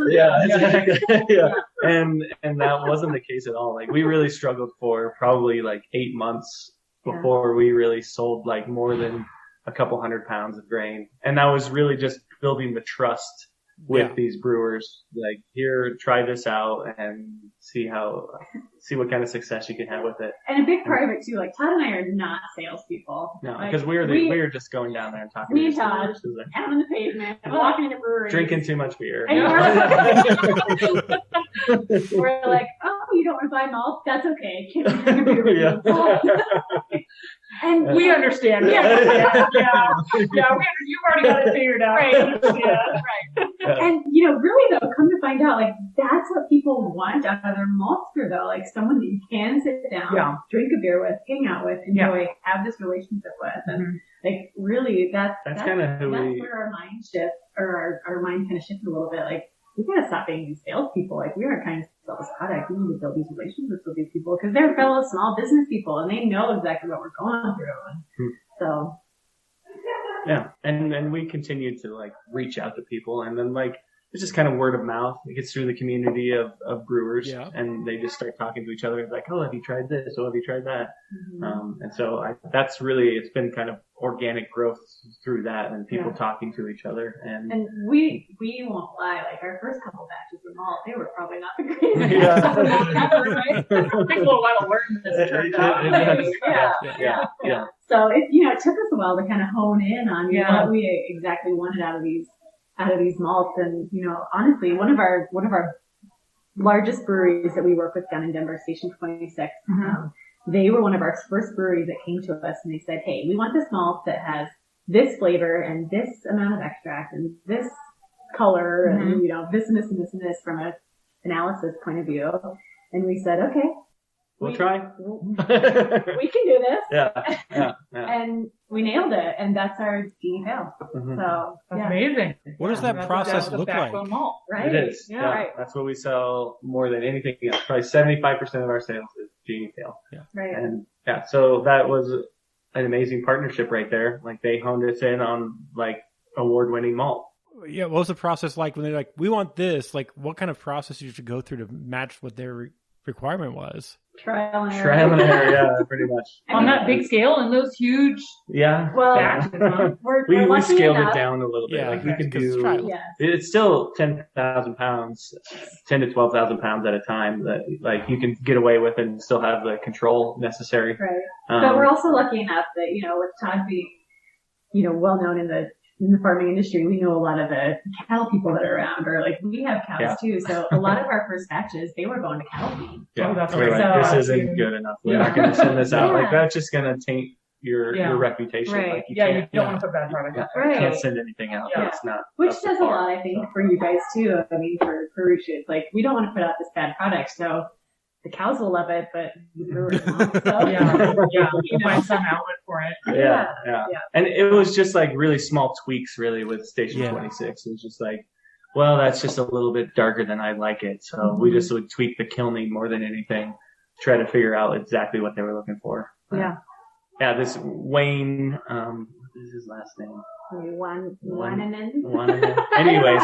Yeah, exactly. Yeah. And that wasn't the case at all. Like, we really struggled for probably like 8 months before we really sold like more than a couple 100 pounds of grain. And that was really just building the trust with these brewers. Like, here, try this out and see what kind of success you can have with it. And a big part of it too, like, Todd and I are not salespeople. No, like, because we were just going down there and talking. Me and Todd, out on the pavement, walking in the brewery, drinking too much beer. And we're like, oh, you don't want to buy malt, that's okay. Can't drink a beer with you. And we understand. Yeah. You've already got it figured out. Right. And, really though, come to find out, like, that's what people want out of their maltster though. Like, someone that you can sit down, drink a beer with, hang out with, enjoy, have this relationship with. And, like, really, that's kind of where our mind shift, or our mind kind of shifted a little bit. Like, we gotta stop being these salespeople. Like, we aren't trying to sell this product. We need to build these relationships with these people because they're fellow small business people and they know exactly what we're going through. And so. Yeah. And we continue to like reach out to people, and then like it's just kind of word of mouth. It gets through the community of brewers, and they just start talking to each other. It's like, oh, have you tried this? Oh, have you tried that? And so that's really, it's been kind of organic growth through that, and people talking to each other. And we won't lie, like our first couple batches of malt, they were probably not the greatest. It takes a little while to learn this. Yeah. So it took us a while to kind of hone in on what we exactly wanted out of these malts. And honestly, one of our largest breweries that we work with down in Denver, Station 26, they were one of our first breweries that came to us, and they said, hey, we want this malt that has this flavor and this amount of extract and this color and this and this and this and this from a analysis point of view. And we said, okay, we'll try. We can do this. Yeah. And we nailed it, and that's our Genie Pale. So that's amazing. What does that process look like? Malt, right? It is. Yeah. Right. That's what we sell more than anything else. Probably 75% of our sales is Genie Pale. Yeah. Right. And so that was an amazing partnership right there. Like they honed us in on like award-winning malt. Yeah. What was the process like when they're like, we want this? Like, what kind of process did you have to go through to match what their requirement was? Trial and error. Yeah, pretty much. On that big scale and those huge batches, huh? We're we scaled enough. it down a little bit. Yeah, like we could do. Yes. It's still 10,000 pounds, 10 to 12,000 pounds at a time that like you can get away with and still have the control necessary. Right. But we're also lucky enough that with Todd being well known in the farming industry, we know a lot of the cattle people that are around, or like we have cows too. So a lot of our first batches, they were going to cattle feed. Yeah, that's we're like, this isn't good enough. We're not going to send this out. Like that's just going to taint your reputation. Right. Like, you don't want to put bad product out there. You can't send anything out that's not. Which does a lot, I think, for you guys too. I mean, for Ruches, like we don't want to put out this bad product, so the cows will love it, but the brewers won't. So. You find some outlet for it. Yeah. And it was just like really small tweaks, really, with Station 26. It was just like, well, that's just a little bit darker than I like it, so we just would tweak the kilning more than anything, try to figure out exactly what they were looking for. This Wayne, what is his last name? Wananen. Anyways,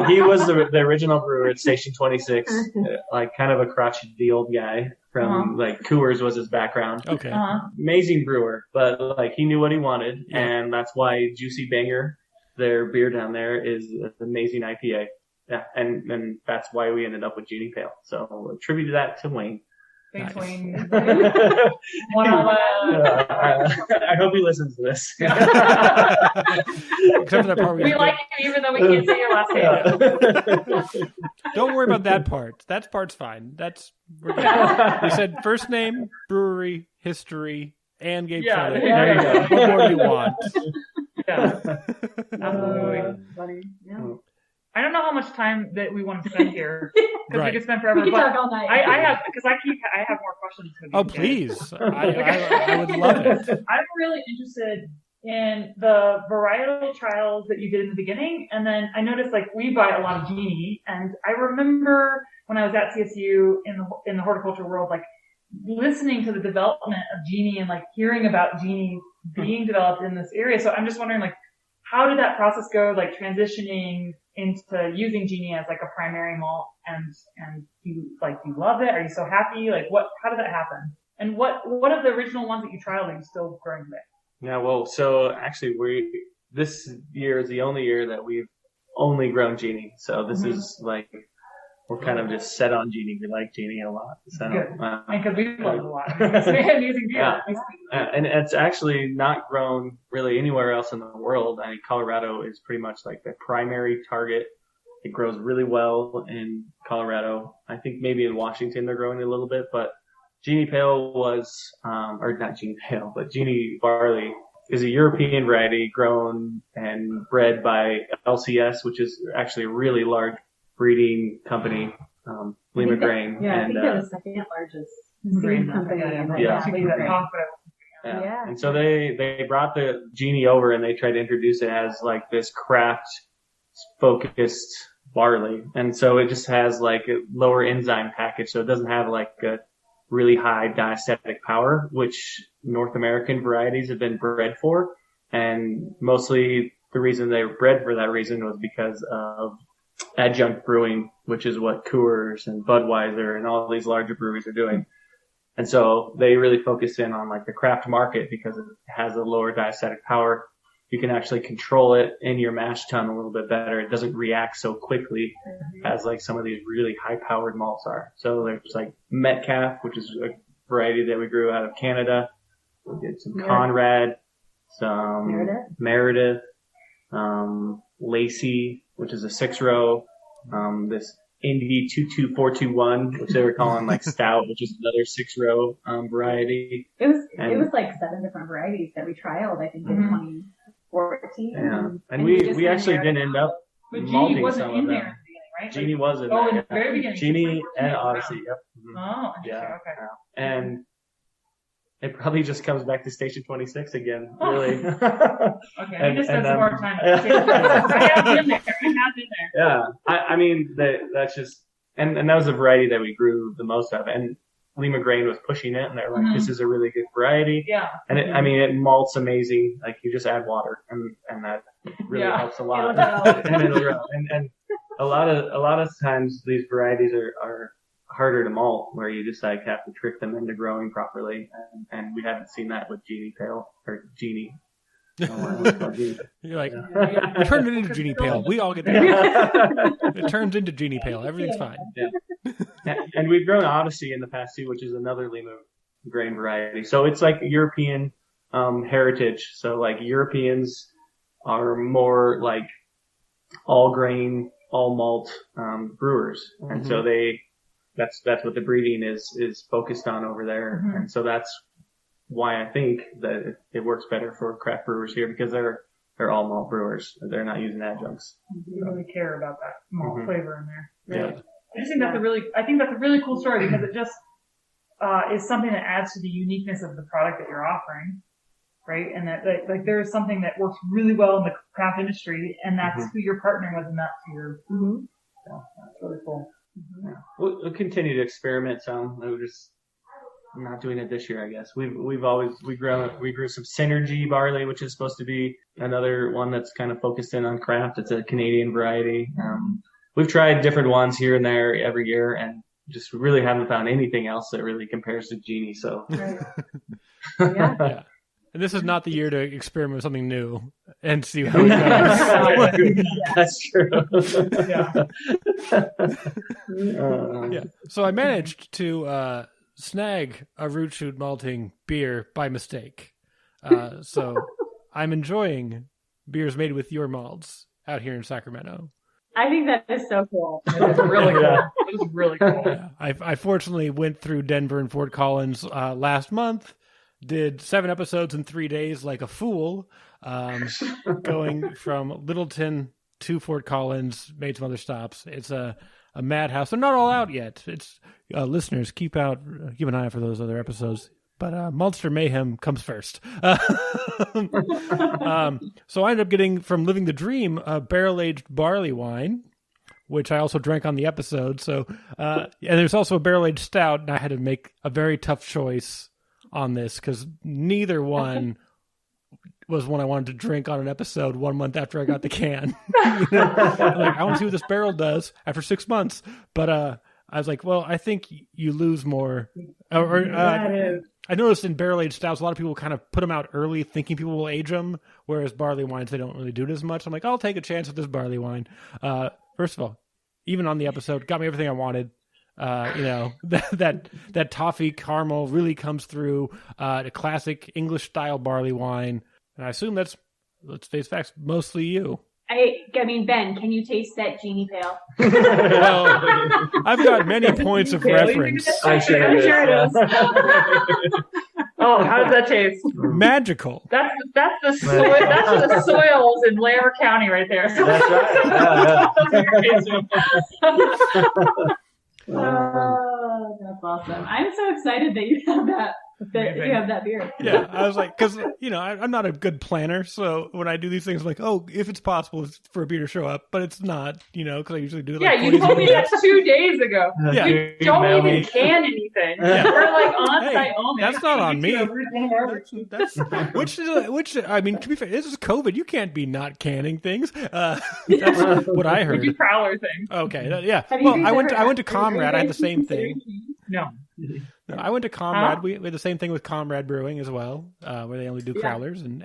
he was the original brewer at Station 26, like kind of a crotchety old guy from like Coors was his background. Okay. Amazing brewer, but like he knew what he wanted, and that's why Juicy Banger, their beer down there, is an amazing IPA. Yeah, and that's why we ended up with Genie Pale. So we'll attribute that to Wayne. Thanks, Nice. Wayne. I hope he listens to this. Except for that part we like you even though we can't say your last name. Don't worry about that part. That part's fine. We're good. You said first name, brewery, history, and gave credit. There you go. What more do you want? Absolutely. Funny. Yeah. I don't know how much time that we want to spend here because we could spend forever. We could talk all night. I have more questions. Oh, please! I would love it. I'm really interested in the varietal trials that you did in the beginning, and then I noticed like we buy a lot of Genie, and I remember when I was at CSU in the horticulture world, like listening to the development of Genie and like hearing about Genie being developed in this area. So I'm just wondering, like, how did that process go? Like transitioning into using Genie as like a primary malt, and you love it? Are you so happy? Like how did that happen? And what of the original ones that you trialed are you still growing today? Yeah, well, so actually this year is the only year that we've only grown Genie. So this is like, we're kind of just set on Genie. We like Genie a lot. So, because we love it a lot. It's amazing beer. And it's actually not grown really anywhere else in the world. I mean, Colorado is pretty much like the primary target It grows really well in Colorado. I think maybe in Washington they're growing it a little bit, but Genie Pale was, or not Genie Pale, but Genie Barley is a European variety grown and bred by LCS, which is actually a really large breeding company, Lima Grain. Yeah, I and, think they're the second largest breeding company. Yeah. And so they brought the Genie over and they tried to introduce it as like this craft focused barley. And so it just has like a lower enzyme package. So it doesn't have like a really high diacetic power, which North American varieties have been bred for. And mostly the reason they were bred for that reason was because of adjunct brewing, which is what Coors and Budweiser and all these larger breweries are doing. And so they really focus in on like the craft market because it has a lower diacetic power. You can actually control it in your mash tun a little bit better. It doesn't react so quickly as like some of these really high powered malts are. So there's like Metcalf, which is a variety that we grew out of Canada. We did some Conrad, some Meredith, Lacey, which is a 6-row, this Indy 22421, which they were calling like Stout, which is another 6-row variety. It was like 7 different varieties that we trialed, I think, in 2014. Yeah. And we actually didn't end up malting some of them. Right? Genie was in in there. the very beginning. Genie and Odyssey, yep. Mm-hmm. Oh, yeah. Okay. And it probably just comes back to Station 26 again, really. Okay, we just spent some more time at Station 26. I have been there. Yeah, I mean, that's just, and that was a variety that we grew the most of. And Lima Grain was pushing it, and they're like, this is a really good variety. Yeah. And it malts amazing. Like, you just add water, and that really helps a lot. And it'll grow. And a lot of times these varieties are harder to malt, where you just like have to trick them into growing properly, and we haven't seen that with Genie Pale or Genie. You're like, turn it into Genie Pale. We all get that. It turns into Genie Pale. Everything's fine. Yeah. And we've grown Odyssey in the past too, which is another Lima Grain variety. So it's like European heritage. So like Europeans are more like all grain, all malt brewers, and so that's what the breeding is focused on over there. And so that's why I think that it works better for craft brewers here, because they're all malt brewers. They're not using adjuncts. You really care about that malt flavor in there. Yeah. I just think that's a really cool story, because it just is something that adds to the uniqueness of the product that you're offering, right? And that like there is something that works really well in the craft industry, and that's who you're partnering with, and that's who you're. So that's really cool. Yeah. We'll continue to experiment some. We're just not doing it this year, I guess. We grew some Synergy barley, which is supposed to be another one that's kind of focused in on craft. It's a Canadian variety. We've tried different ones here and there every year, and just really haven't found anything else that really compares to Genie. So, yeah. And this is not the year to experiment with something new and see how it goes. That's true. Yeah. So I managed to snag a root shoot malting beer by mistake. So I'm enjoying beers made with your malts out here in Sacramento. I think that is so cool. It's really cool. It is really cool. Yeah. I fortunately went through Denver and Fort Collins last month. Did 7 episodes in 3 days like a fool, going from Littleton to Fort Collins, made some other stops. It's a madhouse. They're not all out yet. It's listeners, keep an eye out for those other episodes. But Maltster Mayhem comes first. So I ended up getting from Living the Dream a barrel-aged barley wine, which I also drank on the episode. So and there's also a barrel-aged stout, and I had to make a very tough choice on this because neither one was one I wanted to drink on an episode 1 month after I got the can. Like, I want to see what this barrel does after 6 months. But I was like, well, I think you lose more. I noticed in barrel-aged stouts, a lot of people kind of put them out early thinking people will age them, whereas barley wines, they don't really do it as much. I'm like, I'll take a chance with this barley wine. First of all, even on the episode, got me everything I wanted. That toffee caramel really comes through. The classic English style barley wine, and I assume that's, let's face facts, mostly you. I mean, Ben, can you taste that genie pale? Well, I've got many points of reference. I'm sure it is. Oh, how does that taste? Magical. That's the soil. That's the soils in Larimer County right there. That's right. Oh, that's awesome! I'm so excited that you have that. That you have that beer. Yeah, I was like, because I'm not a good planner, so when I do these things, I'm like, oh, if it's possible for a beer to show up, but it's not, because I usually do it. Yeah, like you told me that 2 days ago. Yeah. You don't even can anything. Yeah. We're like on site Hey, only. that's not on me. That's Which I mean, to be fair, this is COVID. You can't be not canning things. That's what I we heard. do prowler things. Okay, yeah. Have you Well, guys I went ever to Comrade. I had the same thing. No. No, I went to Comrade. We had the same thing with Comrade Brewing as well, where they only do crowlers and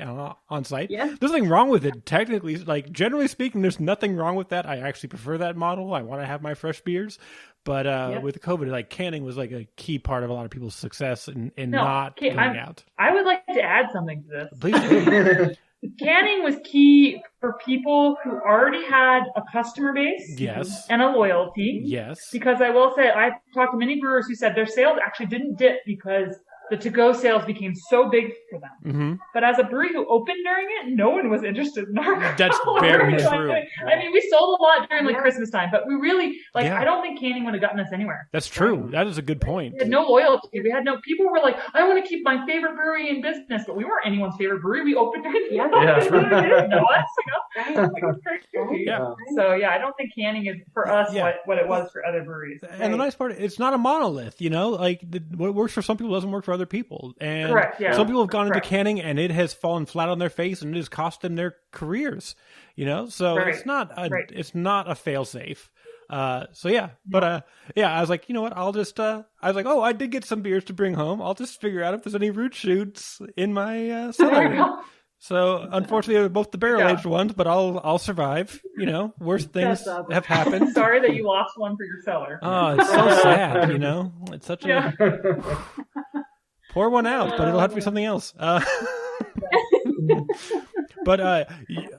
on site. Yeah. There's nothing wrong with it. Technically, like generally speaking, there's nothing wrong with that. I actually prefer that model. I want to have my fresh beers, but with COVID, like canning was like a key part of a lot of people's success in not going out. I would like to add something to this. Please do. Canning was key for people who already had a customer base Yes. and a loyalty. Yes. Because I will say, I've talked to many brewers who said their sales actually didn't dip because the to-go sales became so big for them. Mm-hmm. But as a brewery who opened during it, no one was interested in our That's very true. I mean, we sold a lot during like Christmas time, but we really, I don't think canning would have gotten us anywhere. That's true. That is a good point. We had no loyalty. We had no, people were like, I want to keep my favorite brewery in business, but we weren't anyone's favorite brewery. We opened during the they didn't know us, It was crazy. Yeah. So I don't think canning is for us what it was for other breweries. And the nice part, it's not a monolith, like what works for some people doesn't work for other people. And some people have gone into canning and it has fallen flat on their face and it has cost them their careers, so it's not a fail safe. I was like, you know what, I'll just, I was like, I did get some beers to bring home. I'll just figure out if there's any root shoots in my cellar. So unfortunately, they're both the barrel aged ones, but I'll survive. Worst things have happened. Sorry that you lost one for your cellar. Oh, it's so sad. It's such a pour one out, but it'll have to be something else. But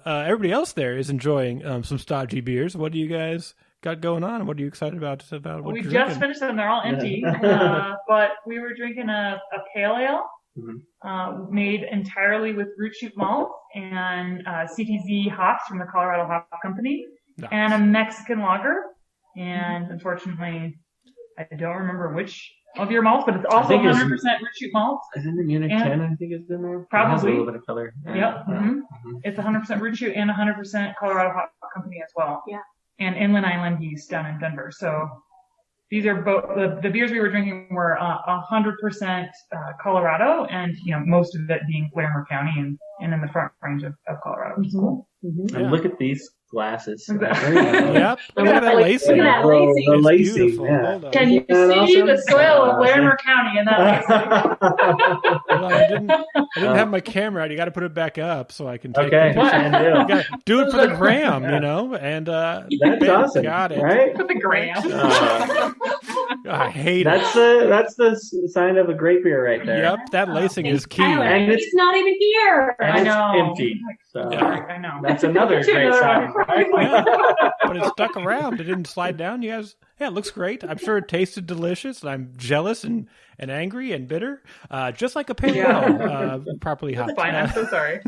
everybody else there is enjoying some stodgy beers. What do you guys got going on? What are you excited about? What we you're just drinking? finished them; they're all empty. But we were drinking a pale ale. Made entirely with root shoot malt and CTZ hops from the Colorado Hop Company, and a Mexican lager. And unfortunately, I don't remember which of your malts, but it's also 100% root shoot malt. Isn't it Unit 10, I think, is in there? Probably. It has a little bit of color. Yep. It's 100% root shoot and 100% Colorado Hop Company as well. Yeah. And Inland Island yeast down in Denver. So these are both the beers we were drinking were 100% Colorado, and most of it being Larimer County and in the front range of Colorado, which is cool. And look at these glasses. Yep. Look at that lacing. Look at that lacing. The lacing. Beautiful. Yeah. Hold on. Can you see the soil of Larimer County in that lacing? Well, I didn't have my camera out. You got to put it back up so I can take Okay. it. Do it for the gram, and that's awesome. Got it. Right? For the gram. I hate That's the sign of a great beer right there. Yep, that lacing is key. Tyler, And it's not even here. I know. It's empty. So I know. that's another great sign. Right? But it stuck around. It didn't slide down. You guys, it looks great. I'm sure it tasted delicious. And I'm jealous and angry and bitter, just like a pale ale, properly hot. That's fine. I'm so sorry.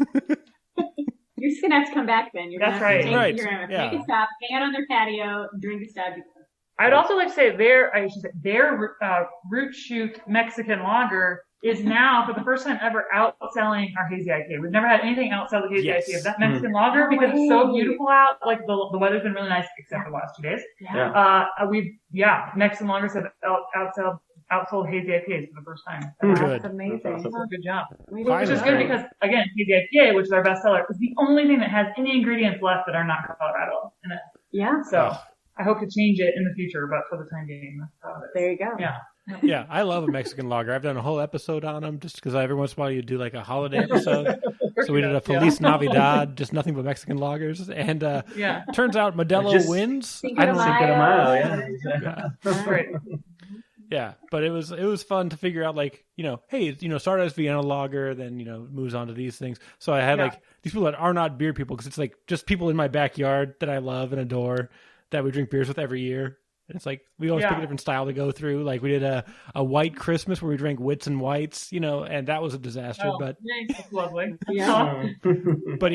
You're just gonna have to come back, Ben. You're That's gonna have right. to Right. You're gonna Yeah. make a stop, hang out on their patio, drink a stodgy. I'd also like to say their root shoot Mexican lager is now, for the first time ever, outselling our hazy IPA. We've never had anything outsell the hazy IPA of that Mexican lager because it's so beautiful out. Like the weather's been really nice, except for the last 2 days. Mexican lagers have outsold hazy IPAs for the first time. Good. That's amazing. So good job. Which Which is good because, again, hazy IPA, which is our best seller, is the only thing that has any ingredients left that are not Colorado in it. Yeah. So I hope to change it in the future, but for the time being, that's how it is. There you go. Yeah. Yeah, I love a Mexican lager. I've done a whole episode on them just because every once in a while you do like a holiday episode. So we did a Feliz Navidad, just nothing but Mexican lagers. And turns out Modelo wins. Cinco I de don't Mayo. Yeah. That's great. Yeah, but it was fun to figure out, like, hey, started as Vienna lager, then moves on to these things. So I had like these people that are not beer people, because it's like just people in my backyard that I love and adore that we drink beers with every year. And it's like we always pick a different style to go through. Like we did a white Christmas where we drank wits and whites, and that was a disaster. But that's lovely. But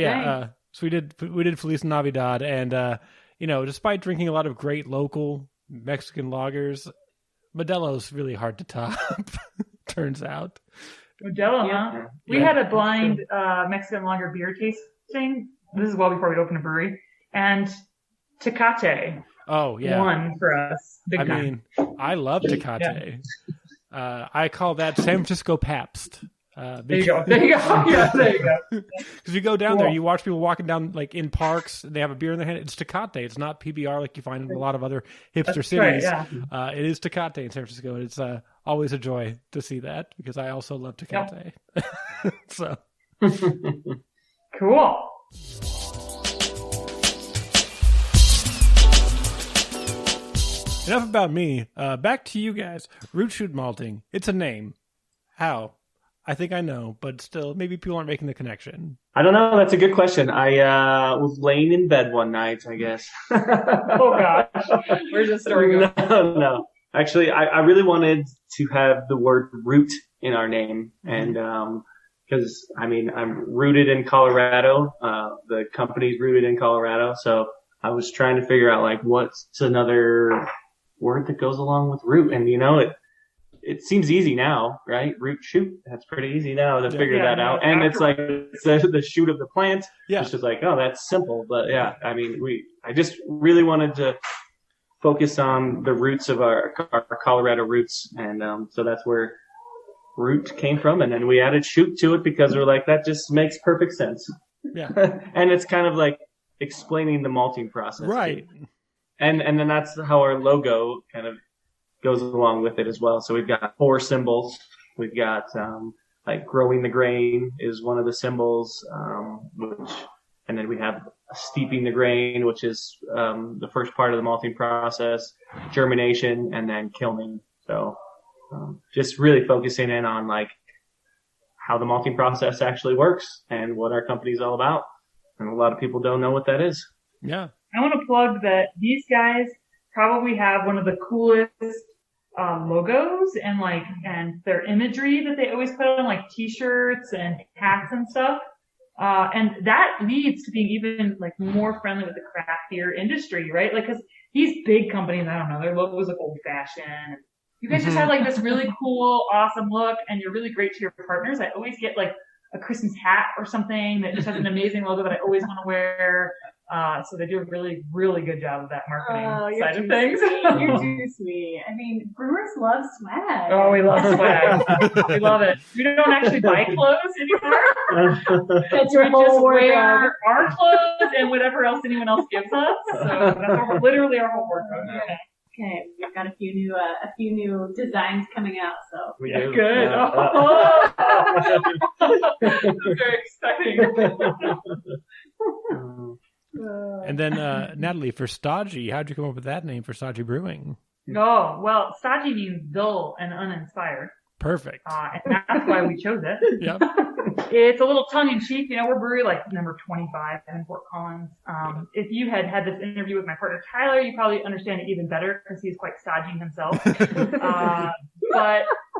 so we did Feliz Navidad, and despite drinking a lot of great local Mexican lagers, Modelo's really hard to top. Turns out. Modelo, huh? We had a blind Mexican lager beer tasting. This is well before we opened a brewery, and Tecate. Oh yeah, won for us. Big time. I love Tecate. I call that San Francisco Pabst. There you go. Yeah, there you go. Because you go down there, you watch people walking down like in parks, and they have a beer in their hand. It's Tecate. It's not PBR like you find in a lot of other hipster cities. Right, it is Tecate in San Francisco, and it's always a joy to see that, because I also love Tecate. Yep. So cool. Enough about me. Back to you guys. Root shoot malting. It's a name. How? I think I know, but still, maybe people aren't making the connection. I don't know. That's a good question. I was laying in bed one night, I guess. Oh, gosh. Where's the story going? No. Actually, I really wanted to have the word root in our name. And because, I'm rooted in Colorado. The company's rooted in Colorado. So I was trying to figure out, like, what's another word that goes along with root. And, it seems easy now, right? Root shoot. That's pretty easy now to figure that out. And it's like the shoot of the plant. Yeah. It's just like, oh, that's simple. But yeah, I just really wanted to focus on the roots of our Colorado roots. And so that's where root came from. And then we added shoot to it because we're like, that just makes perfect sense. Yeah. And it's kind of like explaining the malting process. Right. And then that's how our logo kind of goes along with it as well. So we've got 4 symbols. We've got like growing the grain is one of the symbols, and then we have steeping the grain, which is the first part of the malting process, germination, and then kilning. So just really focusing in on like how the malting process actually works and what our company's all about. And a lot of people don't know what that is. Yeah. I want to plug that these guys probably have one of the coolest logos and their imagery that they always put on like t-shirts and hats and stuff. And that leads to being even like more friendly with the craft beer industry, right? Like, cause these big companies, I don't know, their logos look old fashioned. You guys just have like this really cool, awesome look, and you're really great to your partners. I always get like a Christmas hat or something that just has an amazing logo that I always want to wear. So they do a really, really good job of that marketing side of things. You're too sweet. Brewers love swag. Oh, we love swag. We love it. We don't actually buy clothes anymore. That's your whole just wardrobe. wear our clothes and whatever else anyone else gives us. So that's literally our whole wardrobe. Yeah. Okay, we've got a few new designs coming out, so. We do. Good. Yeah. I'm very exciting. And then, Natalie, for Stodgy, how'd you come up with that name for Stodgy Brewing? Oh, well, stodgy means dull and uninspired. Perfect. And that's why we chose it. Yep. It's a little tongue-in-cheek. We're brewery like number 25 in Fort Collins. If you had this interview with my partner Tyler, you probably understand it even better because he's quite stodgy himself.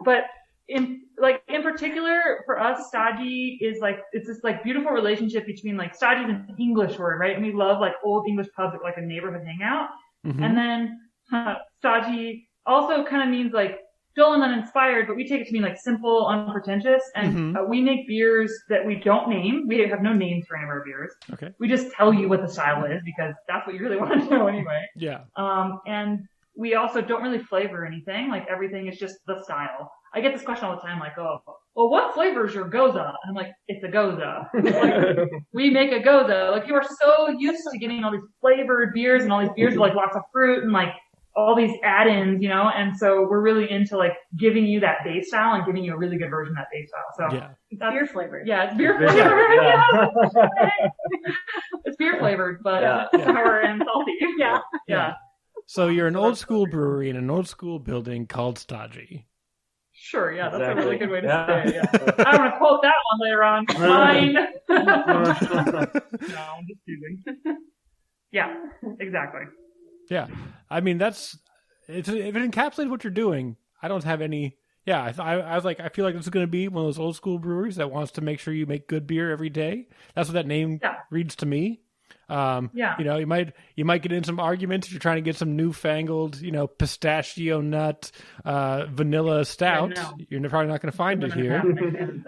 But in particular for us, stodgy is like, it's this like beautiful relationship between like stodgy is an English word, right? And we love like old English pubs at like a neighborhood hangout. Mm-hmm. And then stodgy also kind of means like dull and uninspired, but we take it to mean like simple, unpretentious. And we make beers that we don't name. We have no names for any of our beers. Okay. We just tell you what the style is because that's what you really want to know anyway. Yeah. And we also don't really flavor anything. Like everything is just the style. I get this question all the time, like, oh, well, what flavor is your goza? I'm like, it's a goza. Like, we make a goza. Like, you are so used to getting all these flavored beers and all these beers with like lots of fruit and like all these add-ins, and so we're really into like giving you that base style and giving you a really good version of that base style. So yeah. It's beer flavored. Yeah, it's beer flavored. Yeah. It's beer flavored, but sour and salty. Yeah. So you're an old school brewery in an old school building called Stodgy. Sure, yeah, that's a Exactly. really good way to Yeah. say it. Yeah. I want to quote that one later on. Mine. No, I'm just teasing. Yeah, exactly. Yeah. I mean, if it encapsulates what you're doing, I don't have any. Yeah, I was like, I feel like this is going to be one of those old school breweries that wants to make sure you make good beer every day. That's what that name reads to me. Yeah. You know, you might get in some arguments if you're trying to get some newfangled, pistachio nut, vanilla stout. You're probably not going to find it here.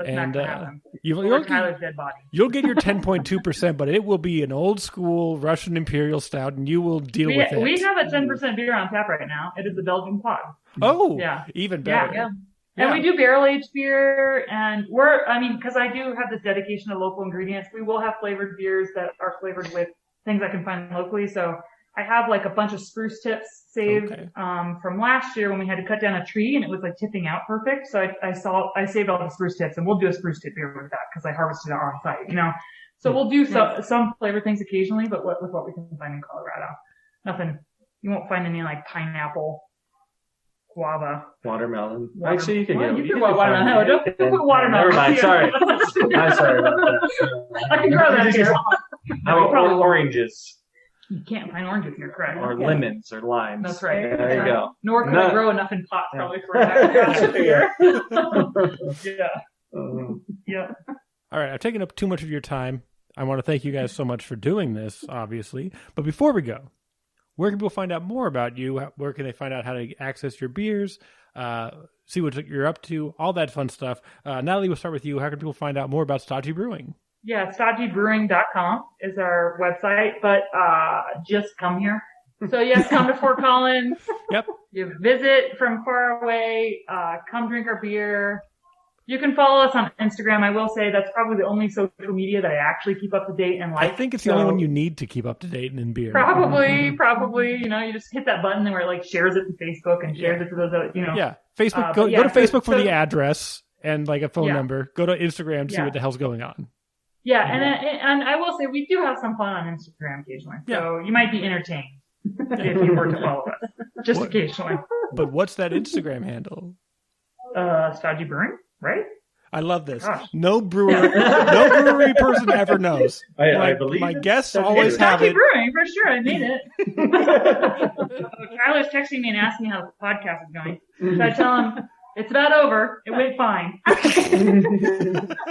And Tyler's dead body. You'll get your 10.2%, but it will be an old school Russian Imperial stout, and you will deal with it. We have a 10% beer on tap right now. It is the Belgian Pod. Oh, yeah, even better. Yeah. And we do barrel-aged beer, and because I do have this dedication to local ingredients, we will have flavored beers that are flavored with things I can find locally. So I have like a bunch of spruce tips saved from last year when we had to cut down a tree and it was like tipping out perfect. So I saved all the spruce tips, and we'll do a spruce tip beer with that because I harvested it on site, So we'll do some flavored things occasionally, but with what we can find in Colorado. Nothing, you won't find any like pineapple, guava, watermelon. Actually, you can get. You can put watermelon. No, don't put watermelon. Never mind. Sorry. I'm sorry about that. I can grow that here. How about oranges? You can't find oranges here, correct? Or lemons or limes. That's right. There you go. Nor could I grow enough in pots probably for that beer. Yeah. All right, I've taken up too much of your time. I want to thank you guys so much for doing this, obviously. But before we go, where can people find out more about you? Where can they find out how to access your beers, see what you're up to, all that fun stuff? Natalie, we'll start with you. How can people find out more about Stodgy Brewing? Yeah, stodgybrewing.com is our website, but just come here. So yes, come to Fort Collins. Yep. You visit from far away, come drink our beer. You can follow us on Instagram. I will say that's probably the only social media that I actually keep up to date and like. I think it's the only one you need to keep up to date in beer. Probably. You just hit that button where it like shares it to Facebook and shares it to those, Yeah, Facebook. Go to Facebook for the address and like a phone number. Go to Instagram to see what the hell's going on. Yeah, and I will say we do have some fun on Instagram occasionally. So you might be entertained if you were to follow us, just occasionally. But what's that Instagram handle? Stodgy Brewing, right? I love this. Gosh. No brewery person ever knows. I believe my guests always have Stodgy it. Brewing for sure. I made it. Tyler's texting me and asking me how the podcast is going. So I tell him it's about over. It went fine.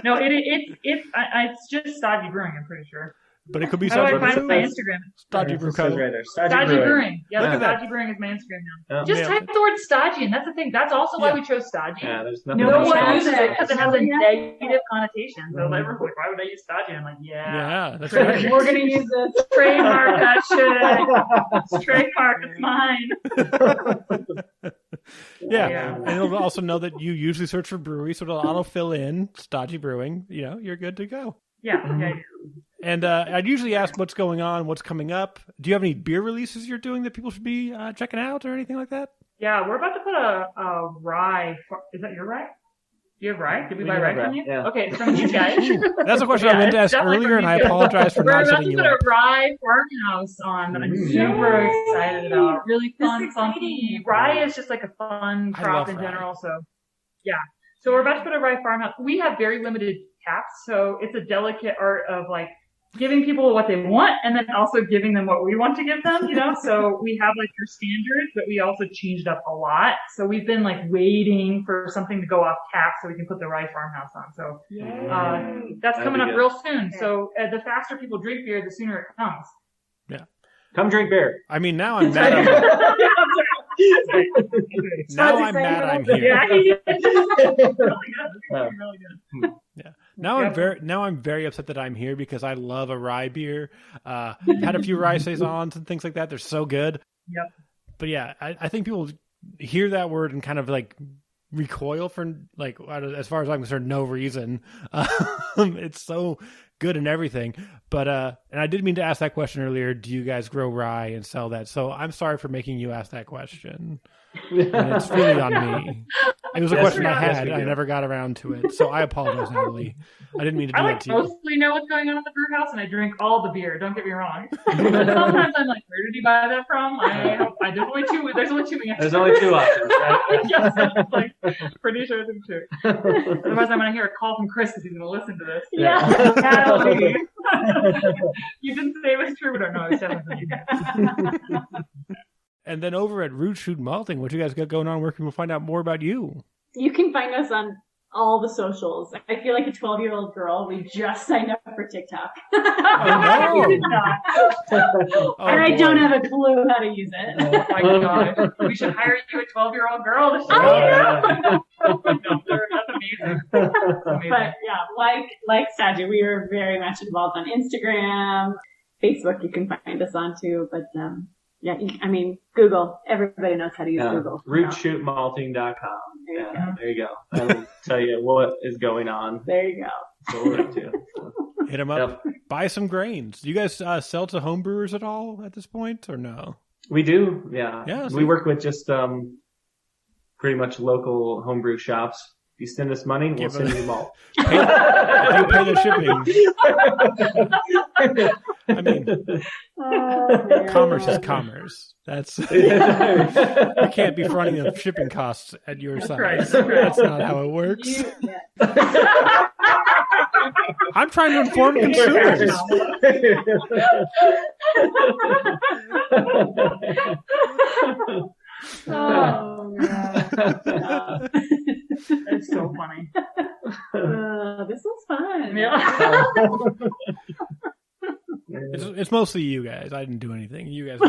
No, it's just Stodgy Brewing. I'm pretty sure. But it could be How do I Stodgy find my Instagram? Stodgy Brew Says right there. Stodgy Brewing. Yeah, Look at that. Stodgy Brewing is my Instagram now. Yeah. Just type the word stodgy, and that's the thing. That's also why we chose stodgy. Yeah, there's nothing. No else one else. uses it because it has a negative connotation. So everyone's like, why would I use stodgy? I'm like, Yeah, that's We're right. going to use this. Trademark that shit. Trademark, it's mine. Yeah, and it'll also know that you usually search for brewery, so it'll auto-fill in Stodgy Brewing. You're good to go. Yeah. And I'd usually ask what's going on, what's coming up. Do you have any beer releases you're doing that people should be checking out or anything like that? Yeah, we're about to put a rye. Is that your rye? Do you have rye? Did we buy rye from you? Yeah. Okay, it's from you guys. That's a question I meant to ask earlier, and I apologize for We're not about setting to you put up. a rye farmhouse on that I'm super excited about. Really fun, funky. Rye is just like a fun crop in general. So, yeah. So we're about to put a rye farmhouse. We have very limited taps, so it's a delicate art of like giving people what they want and then also giving them what we want to give them, So we have like your standards, but we also changed up a lot. So we've been like waiting for something to go off tap so we can put the rye farmhouse on. So that's coming up real soon. So the faster people drink beer, the sooner it comes. Yeah. Come drink beer. I mean, now I'm mad. Now I'm mad I'm here. Yeah. Yeah. Now I'm very upset that I'm here because I love a rye beer. Had a few rye saisons and things like that. They're so good. Yep. But yeah, I think people hear that word and kind of like recoil for like, as far as I'm concerned, no reason. It's so good and everything. But and I did mean to ask that question earlier. Do you guys grow rye and sell that? So I'm sorry for making you ask that question. And it's really on me. It was a question I had. I never got around to it. So I apologize, Natalie. I didn't mean to do that to you. I mostly know what's going on at the brew house, and I drink all the beer. Don't get me wrong. Sometimes I'm like, where did you buy that from? There's only two answers. There's only two options, right? Yes, I'm like, pretty sure it's true. Otherwise, I'm going to hear a call from Chris because he's going to listen to this. Yeah. Natalie. You didn't say it was true, but no, it's definitely true. And then over at Root Shoot Malting, what you guys got going on? Where can we find out more about you? You can find us on all the socials. I feel like a 12-year-old girl. We just signed up for TikTok. Oh, no. And I don't have a clue how to use it. Oh my god. We should hire you a 12-year-old girl to show That's amazing. But yeah, like Stodgy, we are very much involved on Instagram, Facebook. You can find us on too. But Google. Everybody knows how to use Google. Rootshootmalting.com. There you go. That'll tell you what is going on. There you go. So we're up to. Hit them up. Yep. Buy some grains. Do you guys sell to home brewers at all at this point, or no? We do. Yeah. So we work with just pretty much local homebrew shops. If you send us money, we'll send you malt. You pay the shipping. I mean, commerce is commerce. That's you can't be fronting of shipping costs at your size. Right. That's not how it works. I'm trying to inform consumers. Oh, God. That's so funny. This was fun. Yeah. It's mostly you guys. I didn't do anything. You guys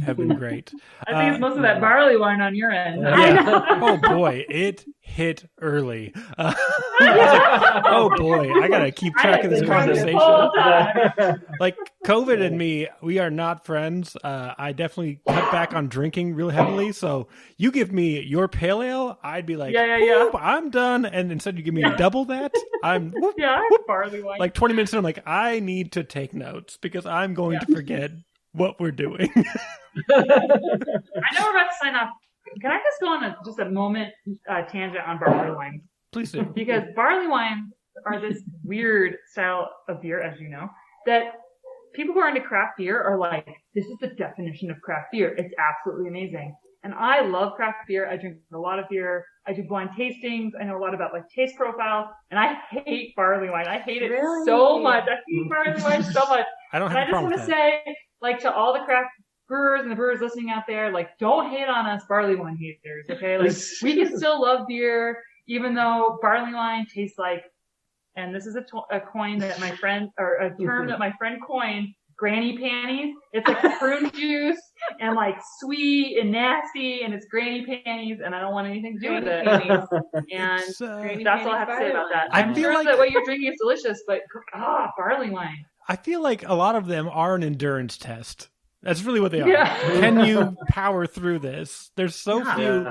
have been great. I think it's mostly that barley wine on your end. Oh boy, it hit early. Oh boy, I gotta keep track of this conversation. Like COVID and me, we are not friends. I definitely cut back on drinking real heavily. So you give me your pale ale, I'd be like, yeah. I'm done. And instead you give me double that, I'm barley wine. Like 20 minutes in, I'm like, I need to take notes because I'm going to forget what we're doing. I know we're about to sign off. Can I just go on just a moment tangent on barley wine? Please do. Because barley wines are this weird style of beer, as you know, that people who are into craft beer are like, this is the definition of craft beer. It's absolutely amazing. And I love craft beer. I drink a lot of beer. I do blind tastings. I know a lot about like taste profiles. And I hate barley wine. I hate it so much. I hate barley wine so much. I don't have a problem with that. I just want to say, like, to all the craft brewers and the brewers listening out there, like, don't hate on us barley wine haters, okay? Like, we can still love beer, even though barley wine tastes like, and this is a coin that my friend, or a term that my friend coined, granny panties. It's like prune juice and like sweet and nasty, and it's granny panties, and I don't want anything to do with it. And that's all I have to say about that. I'm sure that what you're drinking is delicious, but barley wine. I feel like a lot of them are an endurance test. That's really what they are. Yeah. Can you power through this? There's so few.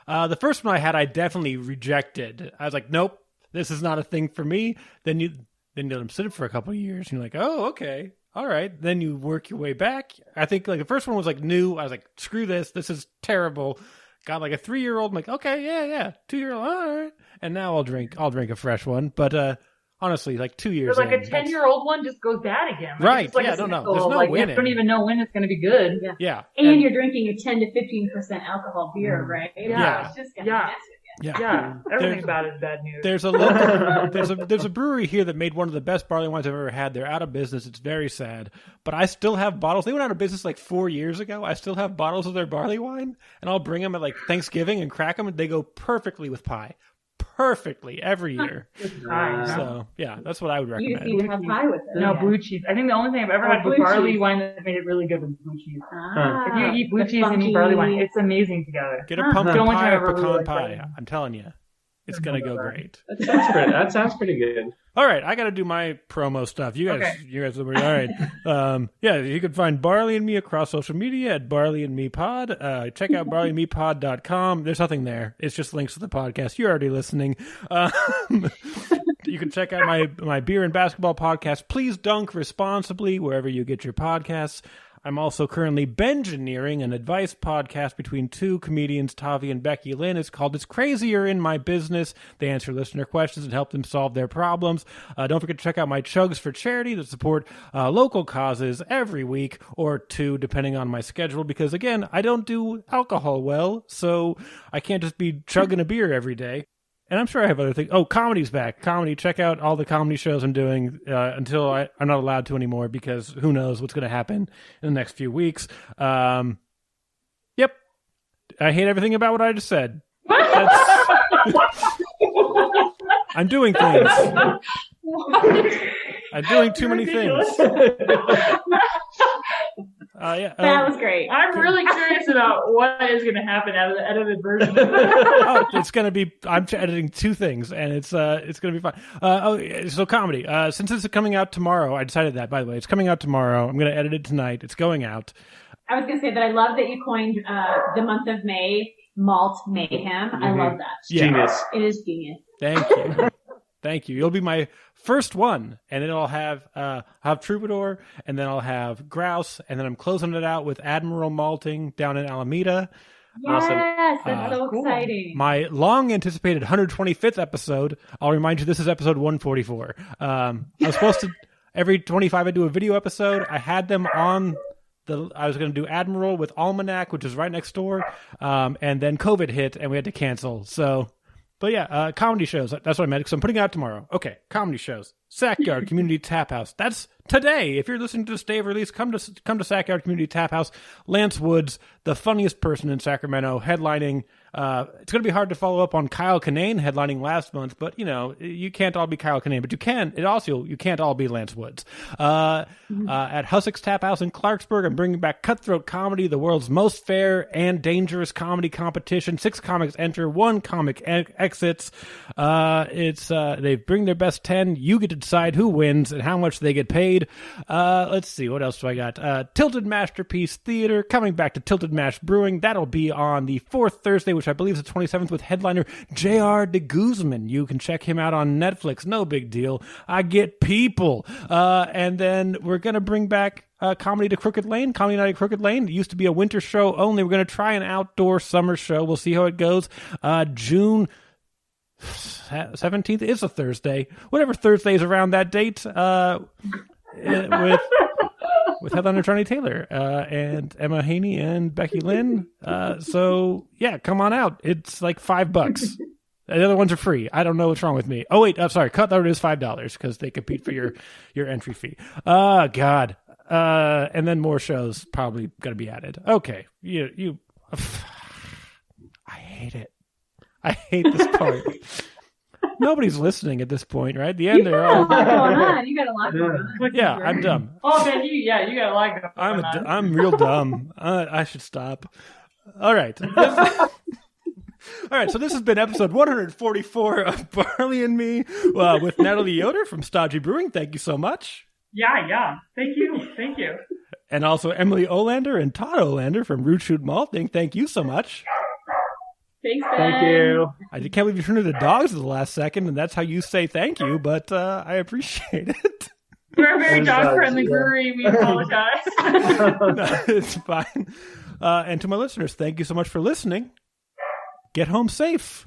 The first one I had, I definitely rejected. I was like, nope, this is not a thing for me. Then you let them sit for a couple of years, and you're like, oh, okay. All right. Then you work your way back. I think like the first one was like new. I was like, screw this. This is terrible. Got like a 3-year-old. I'm like, okay, yeah. 2-year-old. All right. And now I'll drink a fresh one. But, honestly, like 2 years. But like a 10-year-old one just goes bad again. Like, right. It's like There's no like, winning. You don't even know when it's going to be good. Yeah. And you're drinking a 10 to 15% alcohol beer, right? Yeah. It's just going to be nasty. Yeah, everything about it is bad news. There's a brewery here that made one of the best barley wines I've ever had. They're out of business. It's very sad, but I still have bottles. They went out of business like 4 years ago. I still have bottles of their barley wine, and I'll bring them at like Thanksgiving and crack them, and they go perfectly with pie. Perfectly every year. So yeah, that's what I would recommend. You just need to have pie with it. No, blue cheese. I think the only thing I've ever had with barley wine that made it really good was blue cheese. If you eat blue cheese and eat barley wine, it's amazing together. Get a pumpkin pie or pecan pie. I'm telling you, it's gonna go great. That sounds pretty good. All right, I got to do my promo stuff. You guys, all right. You can find Barley and Me across social media at Barley and Me Pod. Check out barleymepod.com. There's nothing there. It's just links to the podcast. You're already listening. You can check out my beer and basketball podcast. Please dunk responsibly wherever you get your podcasts. I'm also currently Bengineering, an advice podcast between two comedians, Tavi and Becky Lynn. It's called It's Crazier in My Business. They answer listener questions and help them solve their problems. Don't forget to check out my Chugs for Charity to support local causes every week or two, depending on my schedule, because, again, I don't do alcohol well, so I can't just be chugging a beer every day. And I'm sure I have other things. Oh, comedy's back. Comedy. Check out all the comedy shows I'm doing until I'm not allowed to anymore, because who knows what's going to happen in the next few weeks. Yep. I hate everything about what I just said. I'm doing things. I'm doing too many things. That was great. I'm really curious about what is going to happen out of the edited version. It's going to be. I'm editing two things, and it's going to be fun. So comedy. Since it's coming out tomorrow, I decided that. By the way, it's coming out tomorrow. I'm going to edit it tonight. It's going out. I was going to say that I love that you coined the month of May Malt Mayhem. I love that. Genius. It is genius. Thank you. Thank you. You'll be my first one, and then I'll have Troubadour, and then I'll have Grouse, and then I'm closing it out with Admiral Malting down in Alameda. Yes, Awesome. that's so exciting. My long-anticipated 125th episode. I'll remind you, this is episode 144. I was supposed to, every 25 I do a video episode. I had them on I was going to do Admiral with Almanac, which is right next door, and then COVID hit, and we had to cancel, so... But yeah, comedy shows. That's what I meant, because I'm putting it out tomorrow. Okay, comedy shows. Sackyard Community Tap House. That's today. If you're listening to this day of release, come to Sackyard Community Tap House. Lance Woods, the funniest person in Sacramento, headlining. It's going to be hard to follow up on Kyle Kinane headlining last month, but, you know, you can't all be Kyle Kinane, but you can. You can't all be Lance Woods. At Hussock's Tap House in Clarksburg, I'm bringing back Cutthroat Comedy, the world's most fair and dangerous comedy competition. 6 comics enter, 1 comic exits. They bring their best 10. You get to decide who wins and how much they get paid. Let's see, what else do I got? Tilted Masterpiece Theater, coming back to Tilted Mash Brewing. That'll be on the 4th Thursday, which I believe is the 27th, with headliner J.R. de Guzman. You can check him out on Netflix. No big deal. I get people. And then we're going to bring back Comedy to Crooked Lane. Comedy Night at Crooked Lane. It used to be a winter show only. We're going to try an outdoor summer show. We'll see how it goes. June 17th is a Thursday. Whatever Thursday is around that date, with headliner Johnny Taylor and Emma Haney and Becky Lynn. So yeah, come on out. It's like $5. The other ones are free. I don't know what's wrong with me. Oh wait, I'm sorry. Cutthroat is $5 because they compete for your entry fee. God. And then more shows probably going to be added. Okay, you. I hate it. I hate this part. Nobody's listening at this point, right? The end, they're all... What's going on? You got a lot going on. Yeah, I'm dumb. Oh, man, you got a lot going on. I'm real dumb. I should stop. All right. All right, so this has been episode 144 of Barley and Me with Natalie Yoder from Stodgy Brewing. Thank you so much. Yeah. Thank you. And also Emily Olander and Todd Olander from Root Shoot Malting. Thank you so much. Thanks, Ben. Thank you. I can't believe you turned into dogs at the last second, and that's how you say thank you, but I appreciate it. We're a very dog-friendly brewery. We apologize. No, it's fine. And to my listeners, thank you so much for listening. Get home safe.